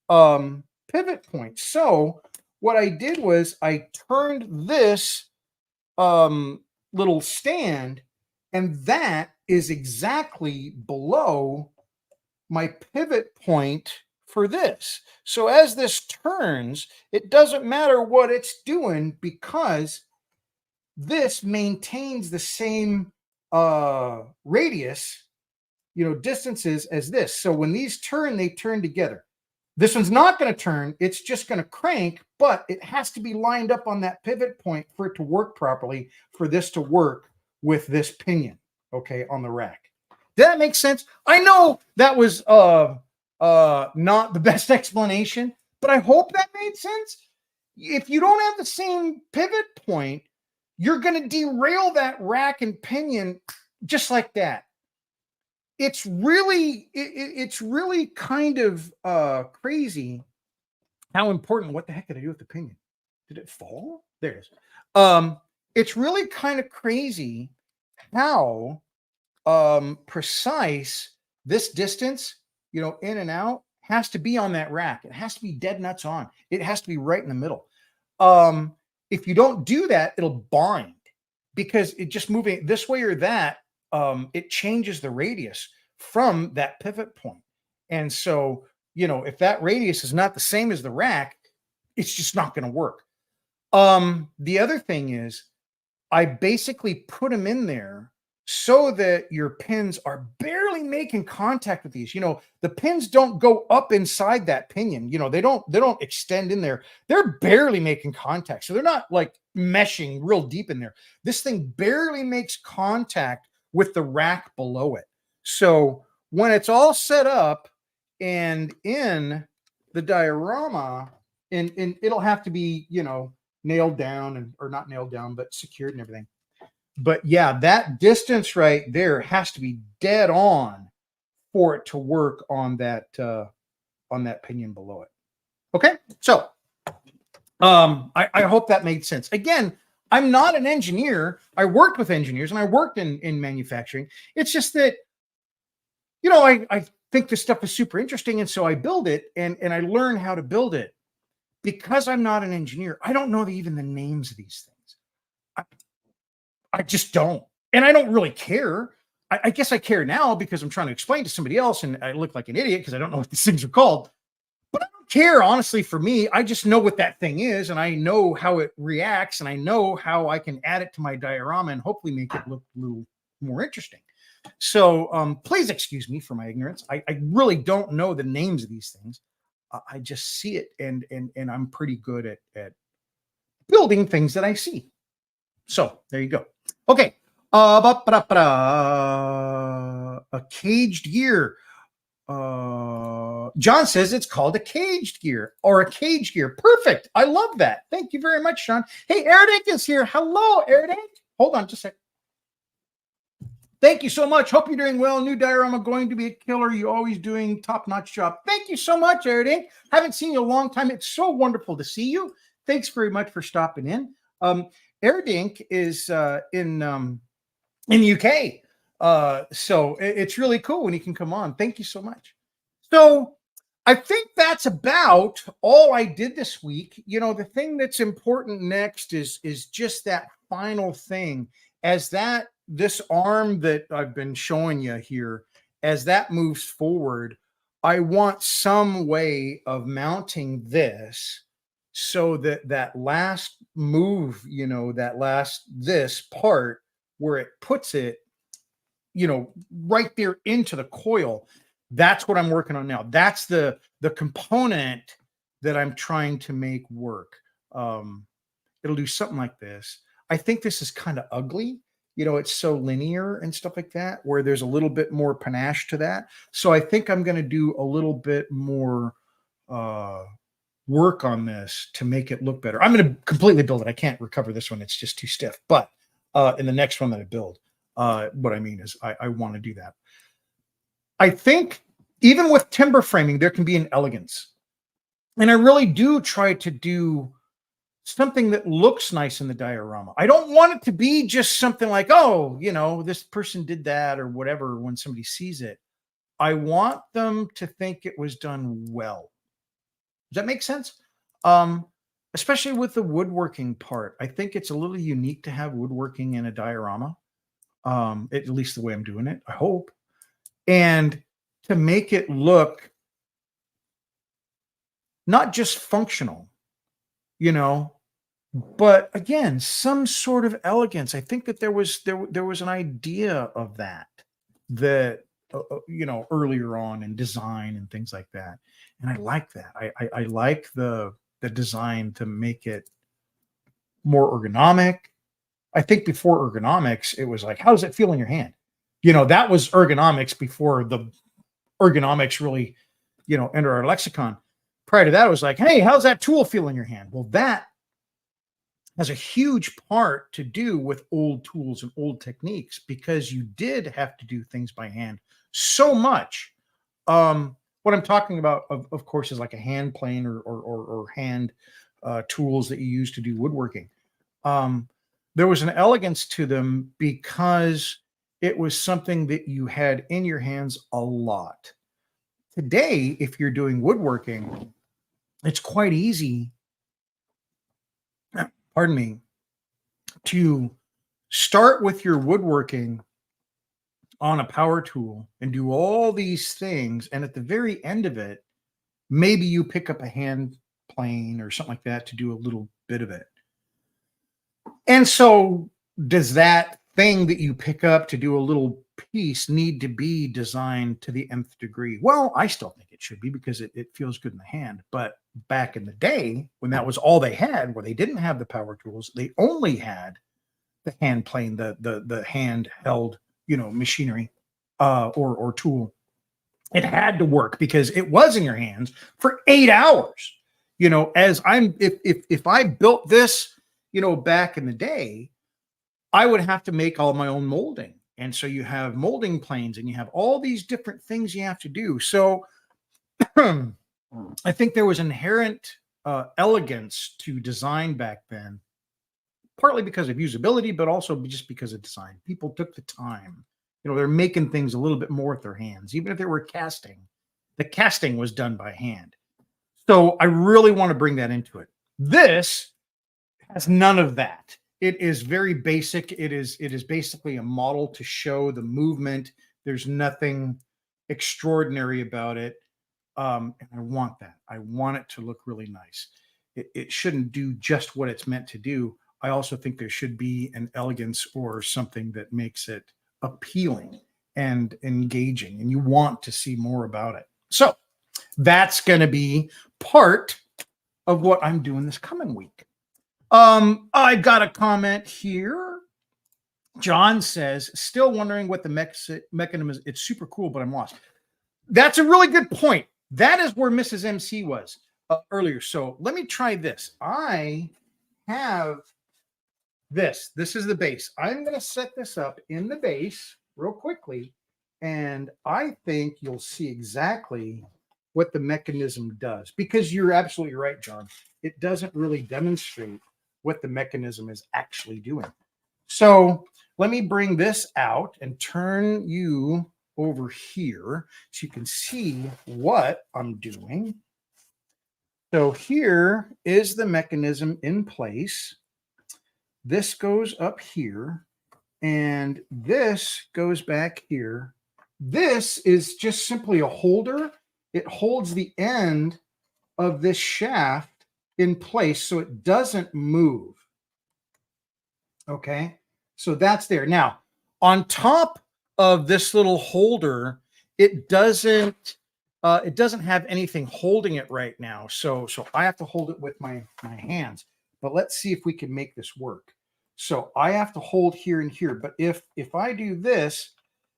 pivot point. So what I did was I turned this little stand, and that is exactly below my pivot point for this. So as this turns, it doesn't matter what it's doing because this maintains the same radius, distances as this. So when these turn, they turn together. This one's not going to turn. It's just going to crank, but it has to be lined up on that pivot point for it to work properly, for this to work with this pinion, okay, on the rack. Did that make sense? I know that was not the best explanation, but I hope that made sense. If you don't have the same pivot point, you're going to derail that rack and pinion just like that. It's really kind of crazy how important. What the heck did I do with the pinion? Did it fall? There it is. It's really kind of crazy how precise this distance, in and out, has to be on that rack. It has to be dead nuts on. It has to be right in the middle. If you don't do that, it'll bind because it just moving this way or that, it changes the radius from that pivot point. And so, if that radius is not the same as the rack, it's just not going to work. The other thing is I basically put them in there so that your pins are barely making contact with these. The pins don't go up inside that pinion. They don't extend in there. They're barely making contact. So they're not like meshing real deep in there. This thing barely makes contact with the rack below it. So when it's all set up and in the diorama, and it'll have to be, nailed down or not nailed down, but secured and everything. But yeah, that distance right there has to be dead on for it to work on that pinion below it. Okay, so I hope that made sense. Again, I'm not an engineer. I worked with engineers and I worked in manufacturing. It's just that, I think this stuff is super interesting, and so I build it and I learn how to build it. Because I'm not an engineer, I don't know even the names of these things. I just don't. And I don't really care. I guess I care now because I'm trying to explain to somebody else and I look like an idiot because I don't know what these things are called. But I don't care, honestly, for me. I just know what that thing is and I know how it reacts and I know how I can add it to my diorama and hopefully make it look a little more interesting. So please excuse me for my ignorance. I really don't know the names of these things. I just see it and I'm pretty good at building things that I see. So there you go. Okay. A caged gear. John says it's called a caged gear or a cage gear. Perfect. I love that. Thank you very much, Sean. Hey, Erdink is here. Hello, Erdink. Hold on just a second. Thank you so much. Hope you're doing well. New diorama going to be a killer. You're always doing top-notch job. Thank you so much, Erdink. Haven't seen you in a long time. It's so wonderful to see you. Thanks very much for stopping in. Erdink is in the UK. So it's really cool when he can come on. Thank you so much. So I think that's about all I did this week. The thing that's important next is just that final thing. As this arm that I've been showing you here, as that moves forward, I want some way of mounting this so that last move, this part where it puts it, right there into the coil. That's what I'm working on now. That's the component that I'm trying to make work. it'll do something like this. I think this is kind of ugly. You know, it's so linear and stuff like that, where there's a little bit more panache to that. So I think I'm going to do a little bit more work on this to make it look better. I'm going to completely build it. I can't recover this one. It's just too stiff. But in the next one that I build, what I mean is I want to do that. I think even with timber framing, there can be an elegance. And I really do try to do something that looks nice in the diorama. I don't want it to be just something like, oh, you know, this person did that or whatever when somebody sees it. I want them to think it was done well. Does that make sense? Especially with the woodworking part. I think it's a little unique to have woodworking in a diorama, at least the way I'm doing it, I hope. And to make it look not just functional, you know, but again, some sort of elegance. I think that there was an idea of that you know, earlier on in design and things like that, and I like that. I like the design to make it more ergonomic. I think before ergonomics, it was like, how does it feel in your hand? You know, that was ergonomics before the ergonomics really, you know, entered our lexicon. Prior to that, it was like, hey, how's that tool feel in your hand? Well, that has a huge part to do with old tools and old techniques, because you did have to do things by hand so much. What I'm talking about, of course, is like a hand plane or hand tools that you use to do woodworking. There was an elegance to them because it was something that you had in your hands a lot. Today, if you're doing woodworking, it's quite easy, pardon me, to start with your woodworking on a power tool and do all these things. And at the very end of it, maybe you pick up a hand plane or something like that to do a little bit of it. And so does that thing that you pick up to do a little piece need to be designed to the nth degree? Well, I still think it should be, because it feels good in the hand. But back in the day, when that was all they had, where they didn't have the power tools, they only had the hand plane, the handheld, you know, machinery or tool. It had to work because it was in your hands for 8 hours. You know, if I built this, you know, back in the day, I would have to make all my own molding. And so you have molding planes and you have all these different things you have to do. So I think there was inherent elegance to design back then, partly because of usability, but also just because of design. People took the time. You know, they're making things a little bit more with their hands. Even if they were casting, the casting was done by hand. So I really want to bring that into it. This has none of that. It is very basic. It is basically a model to show the movement. There's nothing extraordinary about it. And I want that. I want it to look really nice. It shouldn't do just what it's meant to do. I also think there should be an elegance or something that makes it appealing and engaging, and you want to see more about it. So that's going to be part of what I'm doing this coming week. I've got a comment here. John says, still wondering what the mechanism is. It's super cool, but I'm lost. That's a really good point. That is where Mrs. MC was earlier. So let me try this. I have this. This is the base. I'm going to set this up in the base real quickly, and I think you'll see exactly what the mechanism does, because you're absolutely right, John. It doesn't really demonstrate what the mechanism is actually doing. So let me bring this out and turn you over here so you can see what I'm doing. So here is the mechanism in place. This goes up here, and this goes back here. This is just simply a holder. It holds the end of this shaft in place so it doesn't move. Okay, so that's there. Now, on top of this little holder, it doesn't have anything holding it right now. So I have to hold it with my hands. but let's see if we can make this work. So I have to hold here and here, but if I do this,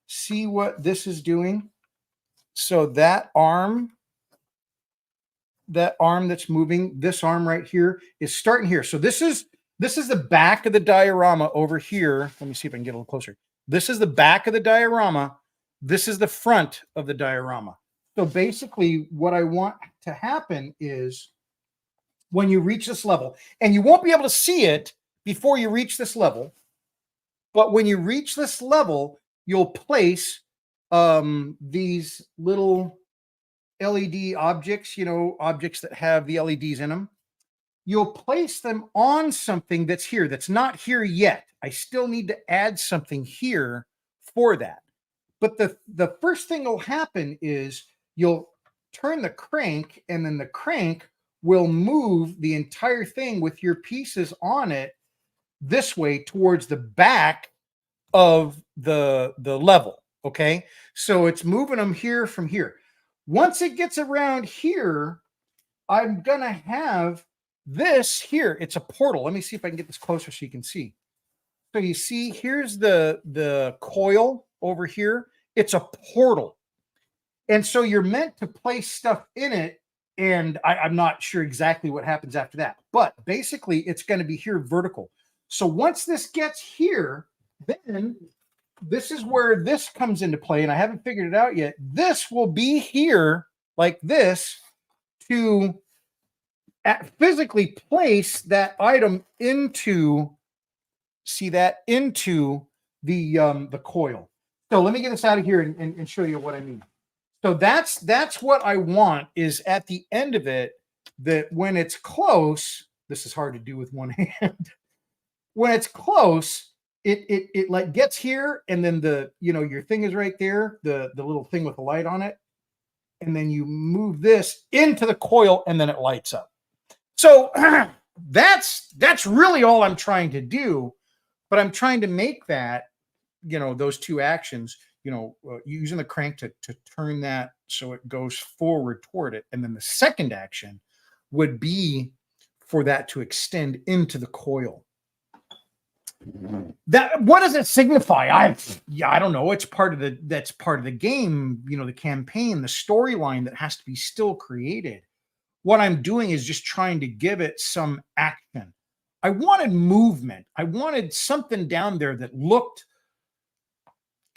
see what this is doing? So that arm that's moving, this arm right here is starting here. So this is the back of the diorama over here. Let me see if I can get a little closer. This is the back of the diorama. This is the front of the diorama. So basically what I want to happen is when you reach this level, and you won't be able to see it before you reach this level, but when you reach this level, you'll place these little LED objects, objects that have the LEDs in them. You'll place them on something that's here, that's not here yet. I still need to add something here for that. But the first thing will happen is you'll turn the crank, and then the crank will move the entire thing with your pieces on it this way towards the back of the level. Okay, so it's moving them here from here. Once it gets around here, I'm gonna have this here. It's a portal. Let me see if I can get this closer so you can see. So you see, here's the coil over here. It's a portal. And so you're meant to place stuff in it. And I'm not sure exactly what happens after that. But basically, it's going to be here vertical. So once this gets here, then this is where this comes into play. And I haven't figured it out yet. This will be here like this to physically place that item into, see that, into the coil. So let me get this out of here and show you what I mean. So that's what I want, is at the end of it, that when it's close, this is hard to do with one hand. When it's close, it like gets here, and then your thing is right there, the little thing with the light on it, and then you move this into the coil, and then it lights up. So that's really all I'm trying to do, but I'm trying to make that, those two actions, using the crank to turn that so it goes forward toward it. And then the second action would be for that to extend into the coil. That, what does it signify? I don't know. It's part of the game, the campaign, the storyline that has to be still created. What I'm doing is just trying to give it some action. I wanted movement. I wanted something down there that looked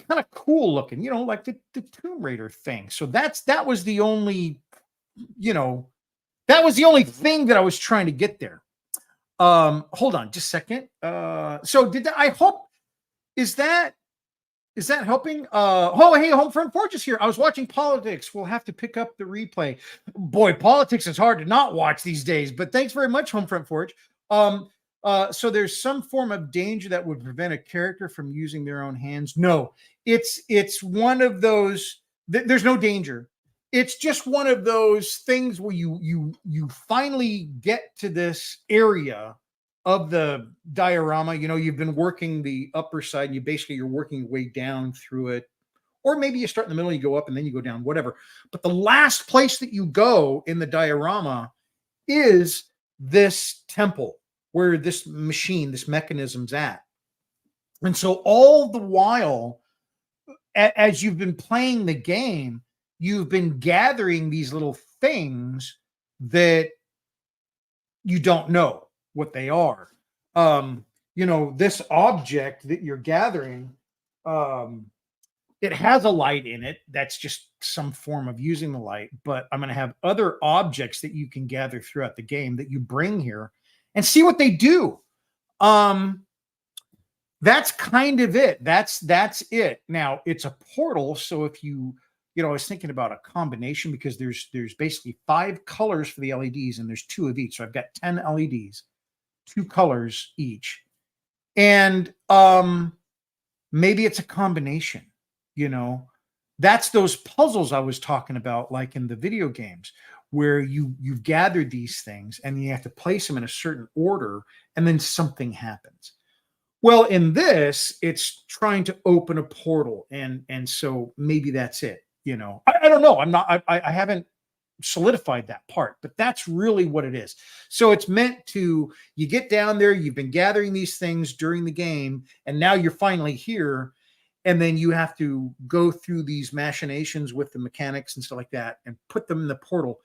kind of cool looking, like the Tomb Raider thing. So that was the only, that was the only thing that I was trying to get there. Hold on just a second. So I hope, is that helping? Oh, hey, Homefront Forge is here. I was watching politics. We'll have to pick up the replay. Boy, politics is hard to not watch these days, but thanks very much, Homefront Forge. So there's some form of danger that would prevent a character from using their own hands. No, it's one of those, there's no danger. It's just one of those things where you finally get to this area of the diorama. You've been working the upper side, and you're working your way down through it. Or maybe you start in the middle, you go up, and then you go down, whatever. But the last place that you go in the diorama is this temple where this machine, this mechanism's at. And so all the while, as you've been playing the game, you've been gathering these little things that you don't know what they are. This object that you're gathering, it has a light in it. That's just some form of using the light. But I'm going to have other objects that you can gather throughout the game that you bring here and see what they do. That's kind of it. That's it. Now, it's a portal. So if I was thinking about a combination, because there's basically 5 colors for the LEDs, and there's 2 of each. So I've got 10 LEDs, 2 colors each. And maybe it's a combination, That's those puzzles I was talking about, like in the video games, where you've gathered these things and you have to place them in a certain order, and then something happens. Well, in this, it's trying to open a portal, and so maybe that's it. I don't know. I haven't solidified that part, but that's really what it is. So it's meant to, you get down there, you've been gathering these things during the game, and now you're finally here. And then you have to go through these machinations with the mechanics and stuff like that and put them in the portal.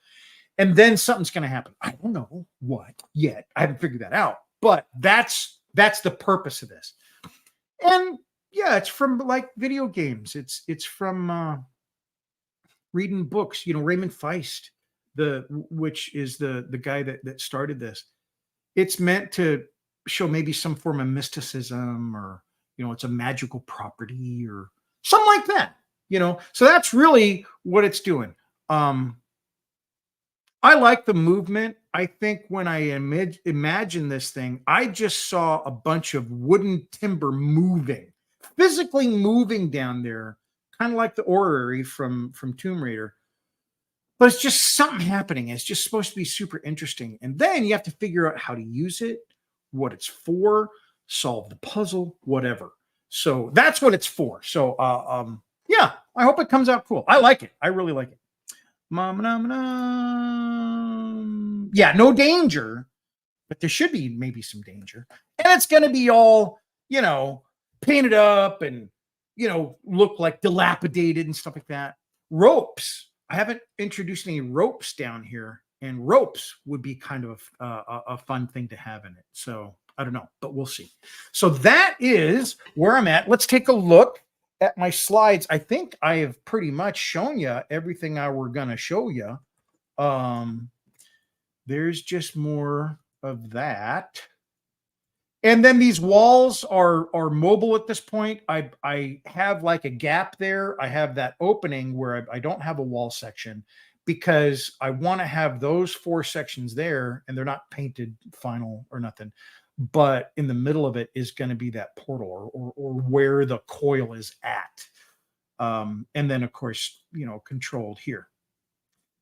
And then something's going to happen. I don't know what yet. I haven't figured that out, but that's the purpose of this. And yeah, it's from like video games. It's from reading books. Raymond Feist, which is the guy that started this. It's meant to show maybe some form of mysticism, or it's a magical property or something like that. So that's really what it's doing. I like the movement. I think when I imagine this thing, I just saw a bunch of wooden timber moving, physically moving down there, kind of like the orrery from Tomb Raider. But it's just something happening. It's just supposed to be super interesting. And then you have to figure out how to use it, what it's for, solve the puzzle, whatever. So that's what it's for. So yeah, I hope it comes out cool. I like it. I really like it. Yeah, no danger, but there should be maybe some danger. And it's going to be all, painted up and, look like dilapidated and stuff like that. Ropes. I haven't introduced any ropes down here, and ropes would be kind of a fun thing to have in it. So I don't know, but we'll see. So that is where I'm at. Let's take a look at my slides. I think I have pretty much shown you everything I were going to show you. There's just more of that. And then these walls are mobile at this point. I have like a gap there. I have that opening where I don't have a wall section, because I want to have those 4 sections there, and they're not painted final or nothing. But in the middle of it is going to be that portal, or where the coil is at. And then, of course, controlled here.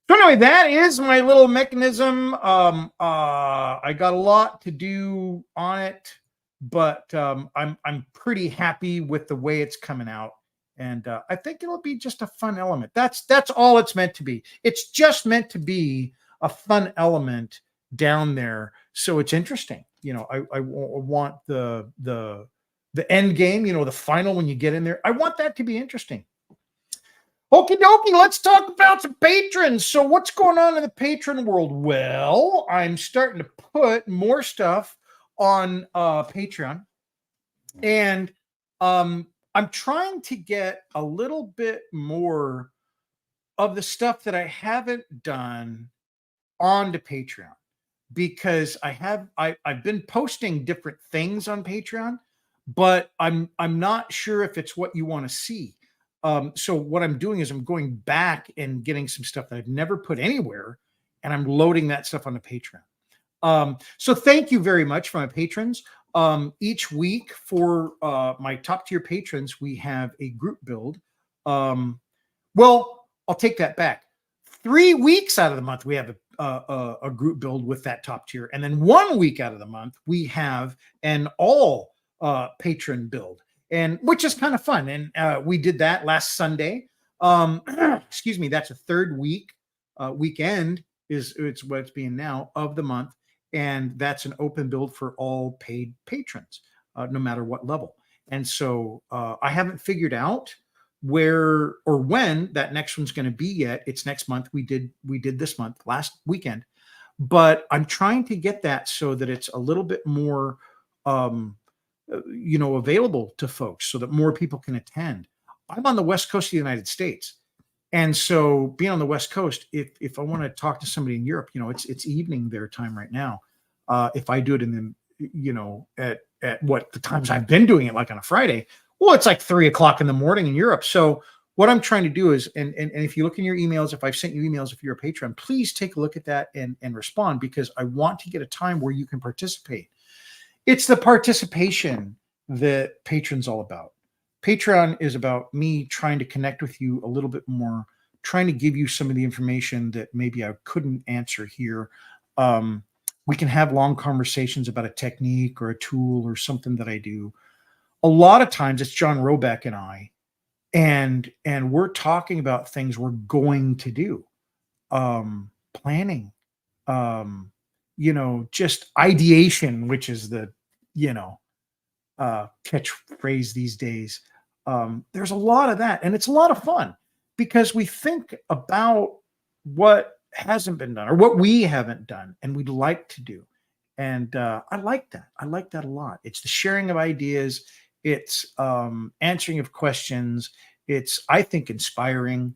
So anyway, that is my little mechanism. I got a lot to do on it, but I'm pretty happy with the way it's coming out. And I think it'll be just a fun element. That's all it's meant to be. It's just meant to be a fun element down there, so it's interesting. I want the end game, the final, when you get in there, I want that to be interesting. Okie dokie, let's talk about some patrons. So what's going on in the patron world? Well, I'm starting to put more stuff on Patreon, and I'm trying to get a little bit more of the stuff that I haven't done onto Patreon, because I've been posting different things on Patreon, but I'm not sure if it's what you want to see. So what I'm doing is I'm going back and getting some stuff that I've never put anywhere, and I'm loading that stuff on the Patreon. So thank you very much for my patrons. Each week for my top tier patrons, we have a group build. Well, I'll take that back. 3 weeks out of the month, we have a group build with that top tier. And then 1 week out of the month, we have an all patron build, and which is kind of fun. And we did that last Sunday. Excuse me, that's a third weekend it's what it's being now of the month. And that's an open build for all paid patrons, no matter what level. And so I haven't figured out where or when that next one's going to be yet. It's next month. We did this month, last weekend, but I'm trying to get that so that it's a little bit more available to folks, so that more people can attend. I'm on the West Coast of the United States, and so being on the West Coast, if I want to talk to somebody in Europe, it's evening their time right now. If I do it in the at what the times I've been doing it, like on a Friday, well, it's like 3 o'clock in the morning in Europe. So what I'm trying to do is, and if you look in your emails, if I've sent you emails, if you're a patron, please take a look at that and respond, because I want to get a time where you can participate. It's the participation that Patreon's all about. Patreon is about me trying to connect with you a little bit more, trying to give you some of the information that maybe I couldn't answer here. We can have long conversations about a technique or a tool or something that I do. A lot of times it's John Robeck and I, and we're talking about things we're going to do. planning, just ideation, which is the, you know, catchphrase these days. There's a lot of that, and it's a lot of fun because we think about what hasn't been done or what we haven't done and we'd like to do. And I like that. I like that a lot. It's the sharing of ideas. It's answering of questions. It's, I think, inspiring.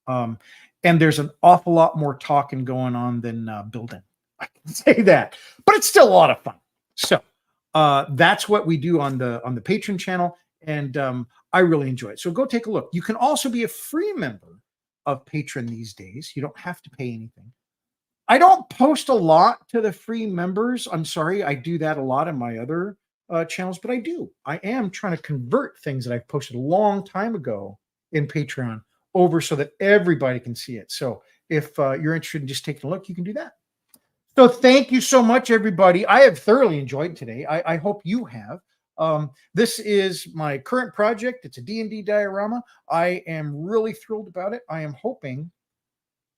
Um, and there's an awful lot more talking going on than building. I can say that, but it's still a lot of fun. So that's what we do on the Patreon channel, and I really enjoy it. So go take a look. You can also be a free member of Patreon these days. You don't have to pay anything. I don't post a lot to the free members. I'm sorry, I do that a lot in my other channels, but I do. I am trying to convert things that I've posted a long time ago in Patreon over so that everybody can see it. So if you're interested in just taking a look, you can do that. So thank you so much, everybody. I have thoroughly enjoyed today. I hope you have. This is my current project. It's a D&D diorama. I am really thrilled about it. I am hoping,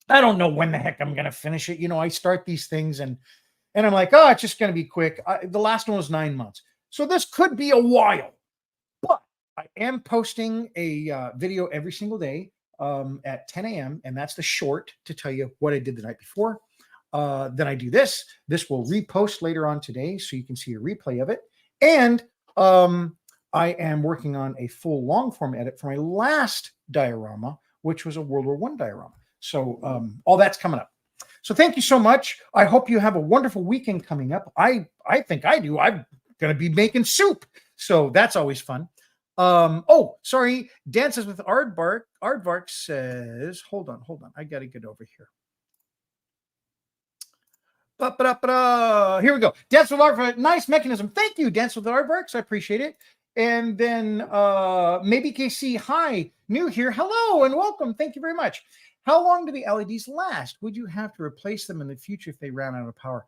I don't know when the heck I'm going to finish it. I start these things and I'm like, oh, it's just going to be quick. The last one was 9 months. So this could be a while, but I am posting a video every single day at 10 a.m. And that's the short to tell you what I did the night before. Then I do this. This will repost later on today, so you can see a replay of it. And I am working on a full long form edit for my last diorama, which was a World War I diorama. So all that's coming up. So thank you so much. I hope you have a wonderful weekend coming up. I think I do. I'm going to be making soup, so that's always fun. Oh, sorry. Dances with Aardvark. Aardvark says, hold on. I got to get over here. Here we go. Dance with Aardvark. Nice mechanism. Thank you, Dance with Aardvarks. I appreciate it. And then maybe KC, hi, new here. Hello and welcome. Thank you very much. How long do the LEDs last? Would you have to replace them in the future if they ran out of power?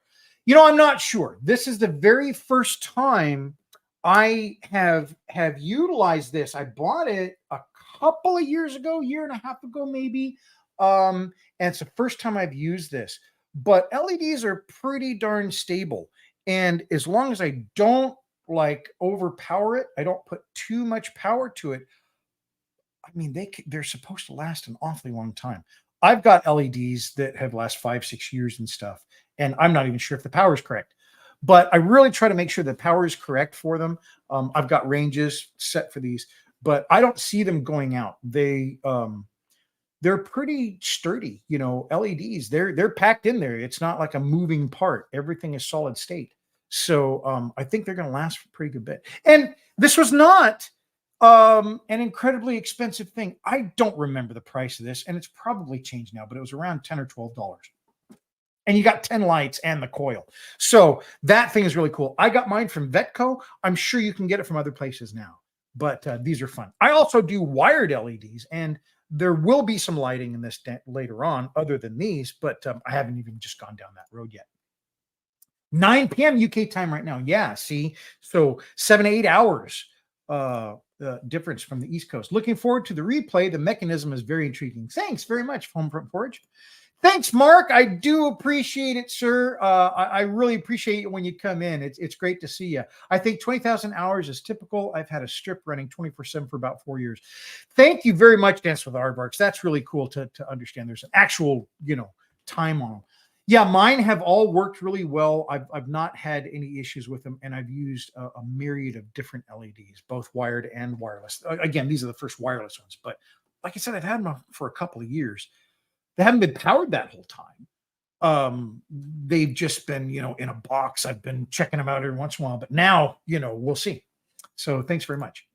I'm not sure. This is the very first time I have utilized this. I bought it a couple of years ago, year and a half ago, maybe. And it's the first time I've used this. But LEDs are pretty darn stable. And as long as I don't overpower it, I don't put too much power to it. I mean, they're supposed to last an awfully long time. I've got LEDs that have lasted 5-6 years and stuff, and I'm not even sure if the power is correct. But I really try to make sure the power is correct for them. I've got ranges set for these, but I don't see them going out. They're pretty sturdy, LEDs. They're packed in there. It's not like a moving part. Everything is solid state. So I think they're going to last for a pretty good bit. And this was not an incredibly expensive thing. I don't remember the price of this, and it's probably changed now, but it was around $10 or $12. And you got 10 lights and the coil. So that thing is really cool. I got mine from Vetco. I'm sure you can get it from other places now, but these are fun. I also do wired LEDs, and there will be some lighting in this later on other than these, but I haven't even just gone down that road yet. 9 p.m. UK time right now. Yeah, see? So 7 to 8 hours difference from the East Coast. Looking forward to the replay. The mechanism is very intriguing. Thanks very much, Homefront Forge. Thanks, Mark. I do appreciate it, sir. I really appreciate it when you come in. It's great to see you. I think 20,000 hours is typical. I've had a strip running 24/7 for about 4 years. Thank you very much, Dance with Aardvarks. That's really cool to understand. There's an actual, time on them. Yeah, mine have all worked really well. I've not had any issues with them, and I've used a myriad of different LEDs, both wired and wireless. Again, these are the first wireless ones, but like I said, I've had them for a couple of years. They haven't been powered that whole time. They've just been, in a box. I've been checking them out every once in a while, but now, we'll see. So thanks very much.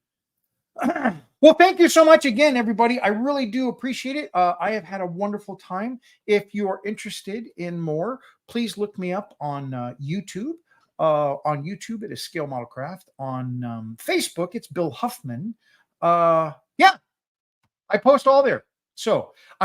Well, thank you so much again, everybody. I really do appreciate it. I have had a wonderful time. If you are interested in more, please look me up on YouTube. On YouTube, it is Scale Model Craft. On Facebook, it's Bill Huffman. Yeah, I post all there. So I